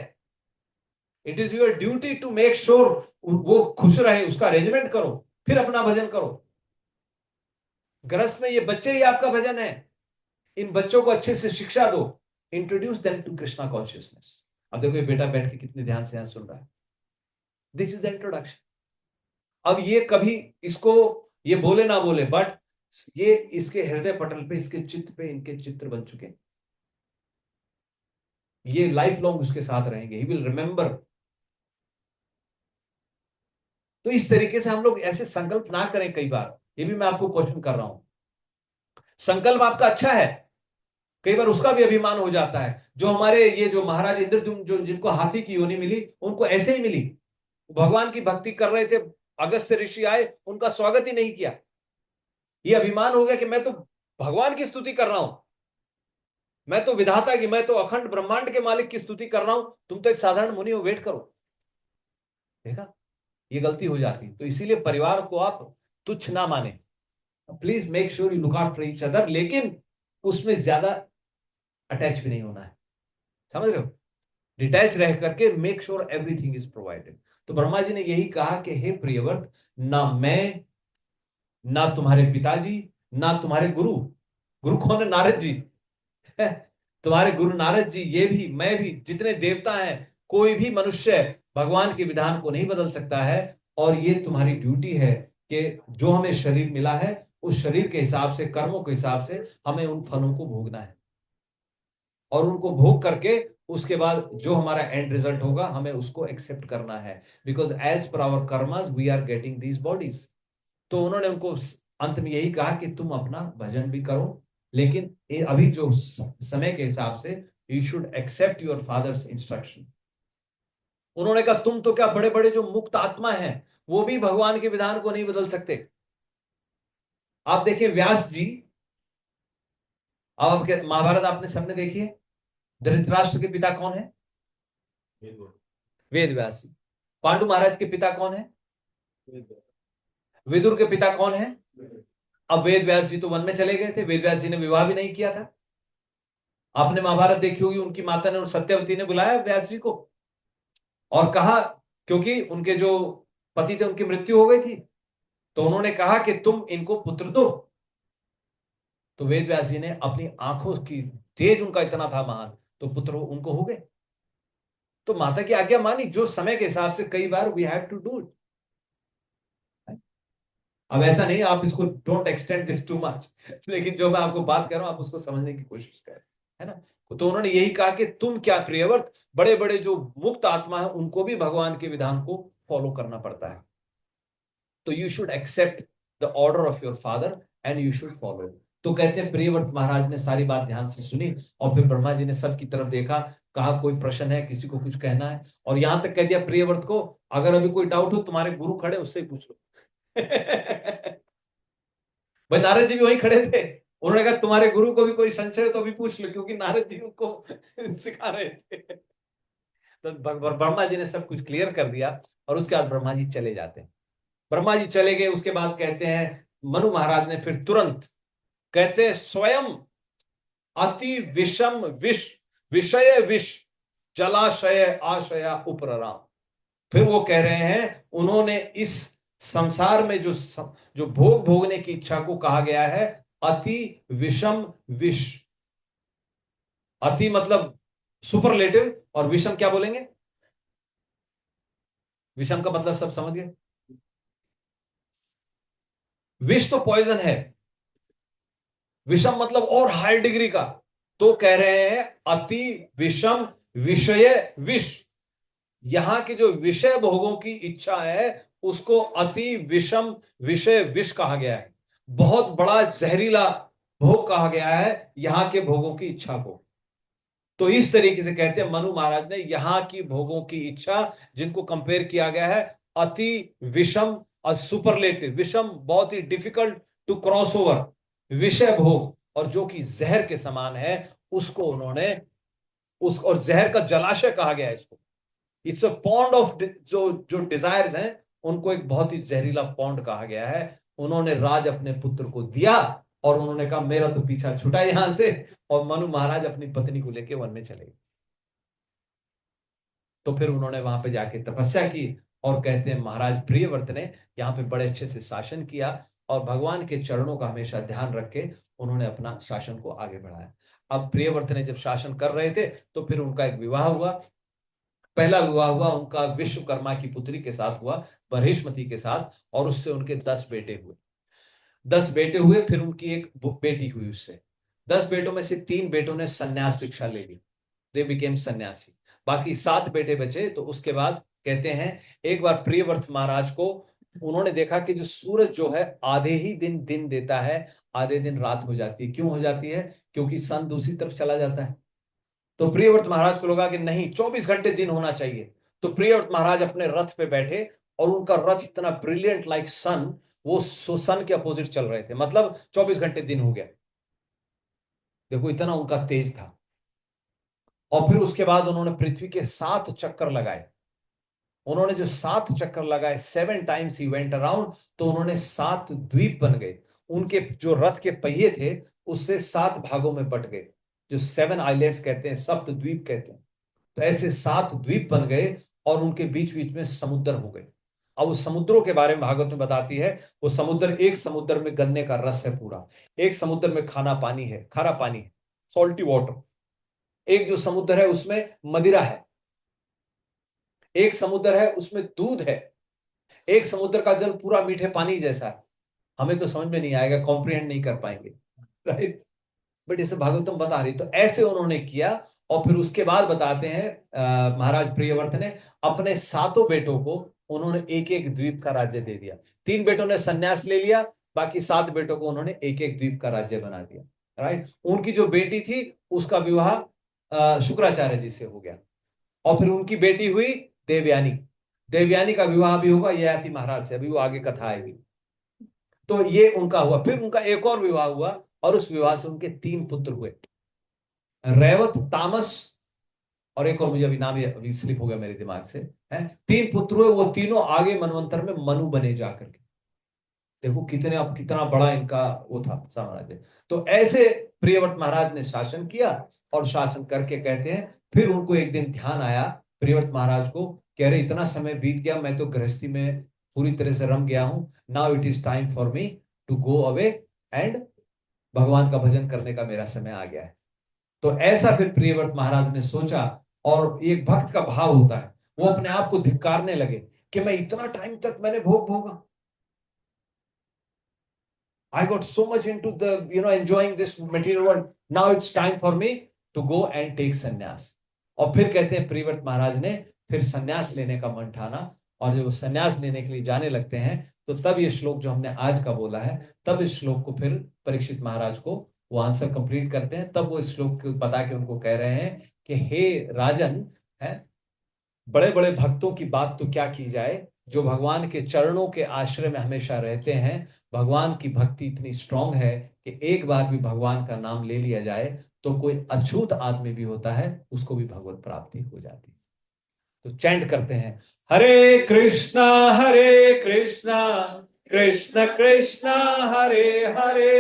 It is your duty to make sure वो खुश रहे, उसका अरेंजमेंट करो, फिर अपना भजन करो। गृहस्थ में ये बच्चे ही आपका भजन है। इन बच्चों को अच्छे से शिक्षा दो, introduce them to Krishna consciousness. अब देखो ये बेटा बैठ के कितने ध्यान से यहां सुन रहा है। This is the introduction. अब ये कभी इसको ये बोले ना बोले, बट ये इसके हृदय पटल पे, इसके चित्त पे इनके चित्र बन चुके। ये लाइफ लॉन्ग उसके साथ रहेंगे, ही विल रिमेंबर। तो इस तरीके से हम लोग ऐसे संकल्प ना करें। कई बार ये भी मैं आपको क्वेश्चन कर रहा हूं, संकल्प आपका अच्छा है, कई बार उसका भी अभिमान हो जाता है। जो हमारे ये जो महाराज इंद्रद्युम्न, जो जिनको हाथी की योनि मिली, उनको ऐसे ही मिली। भगवान की भक्ति कर रहे थे, अगस्त्य ऋषि आए, उनका स्वागत ही नहीं किया। ये अभिमान हो गया कि मैं तो भगवान की स्तुति कर रहा हूं, मैं तो विधाता की, मैं तो अखंड ब्रह्मांड के मालिक की स्तुति कर रहा हूं, तुम तो एक साधारण मुनि हो, वेट करो। देखा, ये गलती हो जाती। तो इसीलिए परिवार को आप तुच्छ ना माने, please make sure you look after each other, लेकिन उसमें ज्यादा अटैच भी नहीं होना है। समझ रहे हो, डिटैच रह करके make sure everything is provided. तो ब्रह्मा जी ने यही कहा कि हे प्रियव्रत, ना मैं, ना तुम्हारे पिताजी, ना तुम्हारे गुरु, गुरु कौन है, नारद जी तुम्हारे गुरु नारद जी, ये भी, मैं भी, जितने देवता हैं, कोई भी मनुष्य भगवान के विधान को नहीं बदल सकता है। और ये तुम्हारी ड्यूटी है कि जो हमें शरीर मिला है, उस शरीर के हिसाब से, कर्मों के हिसाब से हमें उन फलों को भोगना है, और उनको भोग करके उसके बाद जो हमारा एंड रिजल्ट होगा, हमें उसको एक्सेप्ट करना है। Because as per our karmas we are getting these bodies. तो उन्होंने उनको अंत में यही कहा कि तुम अपना भजन भी करो, लेकिन अभी जो समय के हिसाब से you should accept your father's instruction. उन्होंने कहा तुम तो क्या, बड़े बड़े जो मुक्त आत्मा हैं, वो भी भगवान के विधान को नहीं बदल सकते। आप देखिए व्यास जी, अब आपके महाभारत आपने सबने देखी है। धृतराष्ट्र के पिता कौन है? वेद व्यास। पांडु महाराज के पिता कौन है? विदुर के पिता कौन है? अब वेद व्यास जी तो वन में चले गए थे, वेद व्यास जी ने विवाह भी नहीं किया था। आपने महाभारत देखी होगी, उनकी माता ने और सत्यवती ने बुलाया व्यास जी को और कहा, क्योंकि उनके जो पति थे उनकी मृत्यु हो गई थी, तो उन्होंने कहा कि तुम इनको पुत्र दो। तो वेद व्यास जी ने अपनी आंखों की तेज उनका इतना था महान, तो पुत्र उनको हो गए। तो माता की आज्ञा मानी, जो समय के हिसाब से कई बार we have to do it. अब ऐसा नहीं आप इसको don't extend this too much, लेकिन जो मैं आपको बात कर रहा हूं आप उसको समझने की कोशिश करें, है ना। तो उन्होंने यही कहा कि तुम क्या प्रियव्रत, बड़े बड़े जो मुक्त आत्मा है उनको भी भगवान के विधान को फॉलो करना पड़ता है, तो you should accept the order of your father and you should follow. तो कहते हैं प्रियव्रत महाराज ने सारी बात ध्यान से सुनी और फिर ब्रह्मा जी ने सबकी तरफ देखा, कहा कोई प्रश्न है, किसी को कुछ कहना है, और यहां तक कह दिया प्रियव्रत को, अगर अभी कोई डाउट हो तुम्हारे गुरु खड़े उससे ही पूछ लो। भाई नारद जी भी वहीं खड़े थे, उन्होंने कहा तुम्हारे गुरु को भी कोई संशय हो तो भी पूछ लो, क्योंकि नारद जी उनको सिखा रहे थे। तो ब्रह्मा जी ने सब कुछ क्लियर कर दिया और उसके बाद ब्रह्मा जी चले जाते हैं। ब्रह्मा जी चले गए, उसके बाद कहते हैं मनु महाराज ने फिर तुरंत, कहते हैं स्वयं अति विषम विष विषय विष जलाशय आशया उपरराम। फिर वो कह रहे हैं उन्होंने इस संसार में जो भोग भोगने की इच्छा को कहा गया है अति विषम विष। अति मतलब सुपरलेटिव, और विषम क्या बोलेंगे? विषम का मतलब सब समझ गए। विष तो पॉइजन है, विषम मतलब और हाई डिग्री का। तो कह रहे हैं अति विषम विषय विष, यहां के जो विषय भोगों की इच्छा है उसको अति विषम विषय विष कहा गया है। बहुत बड़ा जहरीला भोग कहा गया है यहां के भोगों की इच्छा को। तो इस तरीके से कहते हैं मनु महाराज ने यहां की भोगों की इच्छा जिनको कंपेयर किया गया है अति विषम और सुपरलेटिव। विषम बहुत ही डिफिकल्ट टू क्रॉस ओवर, विषय भोग, और जो कि जहर के समान है उसको उन्होंने उस, और जहर का जलाशय कहा गया है इसको। इट्स अ पॉन्ड ऑफ, जो जो डिजायर्स हैं उनको एक बहुत ही जहरीला पॉन्ड कहा गया है। उन्होंने राज अपने पुत्र को दिया और उन्होंने कहा मेरा तो पीछा छुटा यहां से, और मनु महाराज अपनी पत्नी को लेकर वन में चले गए। तो फिर उन्होंने वहां पे जाके तपस्या की, और कहते हैं महाराज प्रियव्रत ने यहाँ पे बड़े अच्छे से शासन किया और भगवान के चरणों का हमेशा ध्यान रख के उन्होंने अपना शासन को आगे बढ़ाया। अब प्रियव्रत ने जब शासन कर रहे थे तो फिर उनका एक विवाह हुआ। पहला विवाह हुआ उनका विश्वकर्मा की पुत्री के साथ हुआ, बरहिष्मति के साथ, और उससे उनके 10 बेटे हुए। 10 बेटे हुए, फिर उनकी एक बेटी हुई उससे। 10 बेटों में से 3 बेटों ने संन्यास दीक्षा ले ली, दे बिकेम सन्यासी। बाकी 7 बेटे बचे। तो उसके बाद कहते हैं एक बार प्रियव्रत महाराज को उन्होंने देखा कि जो सूरज जो है आधे ही दिन दिन देता है, आधे दिन रात हो जाती है। क्यों हो जाती है? क्योंकि सन दूसरी तरफ चला जाता है। तो प्रियव्रत महाराज को लगा कि नहीं, 24 घंटे दिन होना चाहिए। तो प्रियव्रत महाराज अपने रथ पे बैठे और उनका रथ इतना ब्रिलियंट लाइक सन, वो सन के अपोजिट चल रहे थे, मतलब 24 घंटे दिन हो गया। देखो इतना उनका तेज था। और फिर उसके बाद उन्होंने पृथ्वी के 7 चक्कर लगाए। उन्होंने जो 7 चक्कर लगाए, 7 टाइम्स ही वेंट अराउंड, तो उन्होंने 7 द्वीप बन गए। उनके जो रथ के पहिए थे उससे 7 भागों में बट गए, जो 7 आइलैंड्स कहते हैं, सप्त द्वीप कहते हैं। तो ऐसे 7 द्वीप बन गए और उनके बीच बीच में समुद्र हो गए। अब उस समुद्रों के बारे में भागवत में बताती है, वो समुद्र, एक समुद्र में गन्ने का रस है पूरा, एक समुद्र में खारा पानी है, सॉल्टी वाटर, एक जो समुद्र है उसमें मदिरा है, एक समुद्र है उसमें दूध है, एक समुद्र का जल पूरा मीठे पानी जैसा है। हमें तो समझ में नहीं आएगा, कॉम्प्रिहेंड नहीं कर पाएंगे, राइट, बट इसे भागवतम बता रही। तो ऐसे उन्होंने किया। और फिर उसके बाद बताते हैं महाराज प्रियव्रत ने अपने 7 बेटों को उन्होंने एक एक द्वीप का राज्य दे दिया। 3 बेटों ने संन्यास ले लिया, बाकी 7 बेटों को उन्होंने एक एक द्वीप का राज्य बना दिया, राइट। उनकी जो बेटी थी उसका विवाह शुक्राचार्य जी से हो गया, और फिर उनकी बेटी हुई देवयानी। देवयानी का विवाह भी होगा ययाति महाराज से, अभी वो आगे कथा आएगी। तो ये उनका हुआ। फिर उनका एक और विवाह हुआ, और उस विवाह से उनके 3 पुत्र हुए, रेवत, तामस, और एक और मुझे अभी नाम अभी स्लिप हो गया मेरे दिमाग से, है। 3 पुत्र हुए, वो तीनों आगे मनवंतर में मनु बने जाकर के। देखो कितने, अब कितना बड़ा इनका वो था साम्राज्य। तो ऐसे प्रियव्रत महाराज ने शासन किया, और शासन करके कहते हैं फिर उनको एक दिन ध्यान आया प्रियव्रत महाराज को, कह रहे इतना समय बीत गया, मैं तो गृहस्थी में पूरी तरह से रम गया हूं, now it is time for me to go away and भगवान का भजन करने का मेरा समय आ गया है। तो ऐसा फिर प्रियव्रत महाराज ने सोचा, और एक भक्त का भाव होता है, वो अपने आप को धिक्कारने लगे कि मैं इतना टाइम तक मैंने भोग भोगा, I got so much into the, enjoying this material world. Now it's time for me to go and take sannyas. और फिर कहते हैं प्रियव्रत महाराज ने फिर संन्यास लेने का मन ठाना, और जब वो संन्यास लेने के लिए जाने लगते हैं, तो तब ये श्लोक जो हमने आज का बोला है, तब इस श्लोक को फिर परीक्षित महाराज को वो आंसर कंप्लीट करते हैं। तब वो इस श्लोक को बता के उनको कह रहे हैं कि हे राजन, है, बड़े बड़े भक्तों की बात तो क्या की जाए, जो भगवान के चरणों के आश्रय में हमेशा रहते हैं, भगवान की भक्ति इतनी स्ट्रांग है कि एक बार भी भगवान का नाम ले लिया जाए तो कोई अछूत आदमी भी होता है, उसको भी भगवत प्राप्ति हो जाती है। तो चैंट करते हैं, हरे कृष्णा कृष्ण कृष्ण हरे हरे,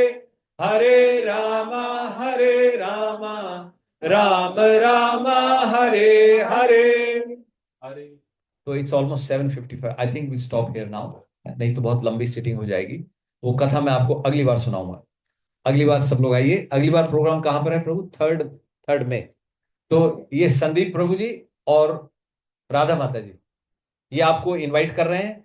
हरे रामा राम राम हरे हरे। अरे तो it's almost 7:55, I think we stop here now, नहीं तो बहुत लंबी सिटिंग हो जाएगी। वो कथा मैं आपको अगली बार सुनाऊंगा। अगली बार सब लोग आइए। अगली बार प्रोग्राम कहां पर है प्रभु? थर्ड में। तो ये संदीप प्रभु जी और राधा माता जी, ये आपको इनवाइट कर रहे हैं।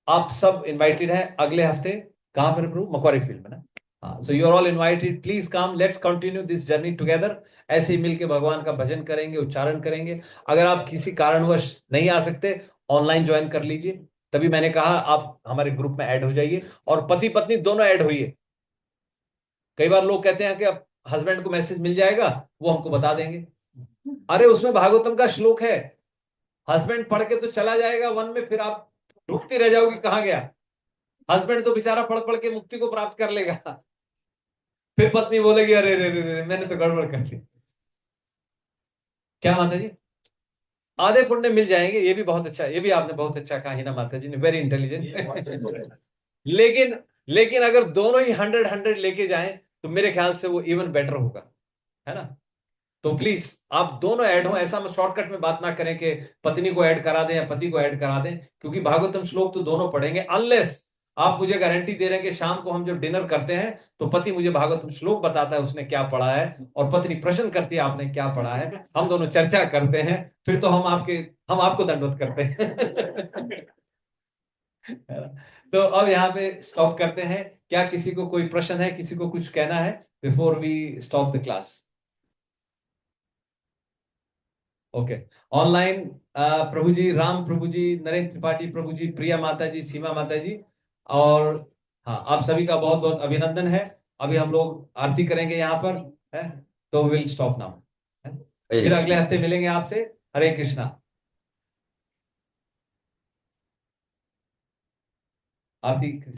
आप सब इनवाइटेड हैं अगले हफ्ते। कहां पर है प्रभु? मकवारी फील्ड में ना। हाँ, so you are all invited, please come, let's continue this journey together. ऐसे ही मिलके भगवान का भजन करेंगे, उच्चारण करेंगे। अगर आप किसी कारणवश नहीं आ सकते, ऑनलाइन ज्वाइन कर लीजिए। तभी मैंने कहा आप हमारे ग्रुप में ऐड हो जाइए, और पति पत्नी दोनों ऐड होइए। कई बार लोग कहते हैं कि अब हस्बैंड को मैसेज मिल जाएगा, वो हमको बता देंगे। अरे उसमें भागवतम का श्लोक है, हस्बैंड पढ़ के तो चला जाएगा वन में, फिर आप ढूंढती रह जाओगी कहां गया। हस्बैंड तो बेचारा पढ़ पढ़ के मुक्ति को प्राप्त कर लेगा, फिर पत्नी बोलेगी अरे रे रे रे मैंने तो गड़बड़ कर दी। क्या माता जी? आधे पुण्य मिल जाएंगे, ये भी बहुत अच्छा, ये भी आपने बहुत अच्छा कहा हिना माता जी ने, वेरी इंटेलिजेंट। लेकिन लेकिन अगर दोनों ही 100 लेके जाएं तो मेरे ख्याल से वो इवन बेटर होगा, है ना। तो प्लीज आप दोनों ऐड हो। ऐसा हम शॉर्टकट में बात ना करें कि पत्नी को ऐड करा दें या पति को ऐड करा दें, क्योंकि भागवतम श्लोक तो दोनों पढ़ेंगे, अनलेस आप मुझे गारंटी दे रहे हैं कि शाम को हम जब डिनर करते हैं तो पति मुझे भागवतम श्लोक बताता है उसने क्या पढ़ा है, और पत्नी प्रश्न करती है आपने क्या पढ़ा है, हम दोनों चर्चा करते हैं, फिर तो हम आपको दंडवत करते हैं। तो अब यहाँ पे स्टॉप करते हैं। क्या किसी को कोई प्रश्न है, किसी को कुछ कहना है before we stop the class? Okay. Online प्रभु जी, राम प्रभु जी, नरेंद्र त्रिपाठी प्रभु जी, प्रिया माता जी, सीमा माता जी, और हाँ, आप सभी का बहुत बहुत अभिनंदन है। अभी हम लोग आरती करेंगे यहाँ पर, है। तो विल स्टॉप नाउ, फिर अगले हफ्ते मिलेंगे आपसे। हरे कृष्णा। आरती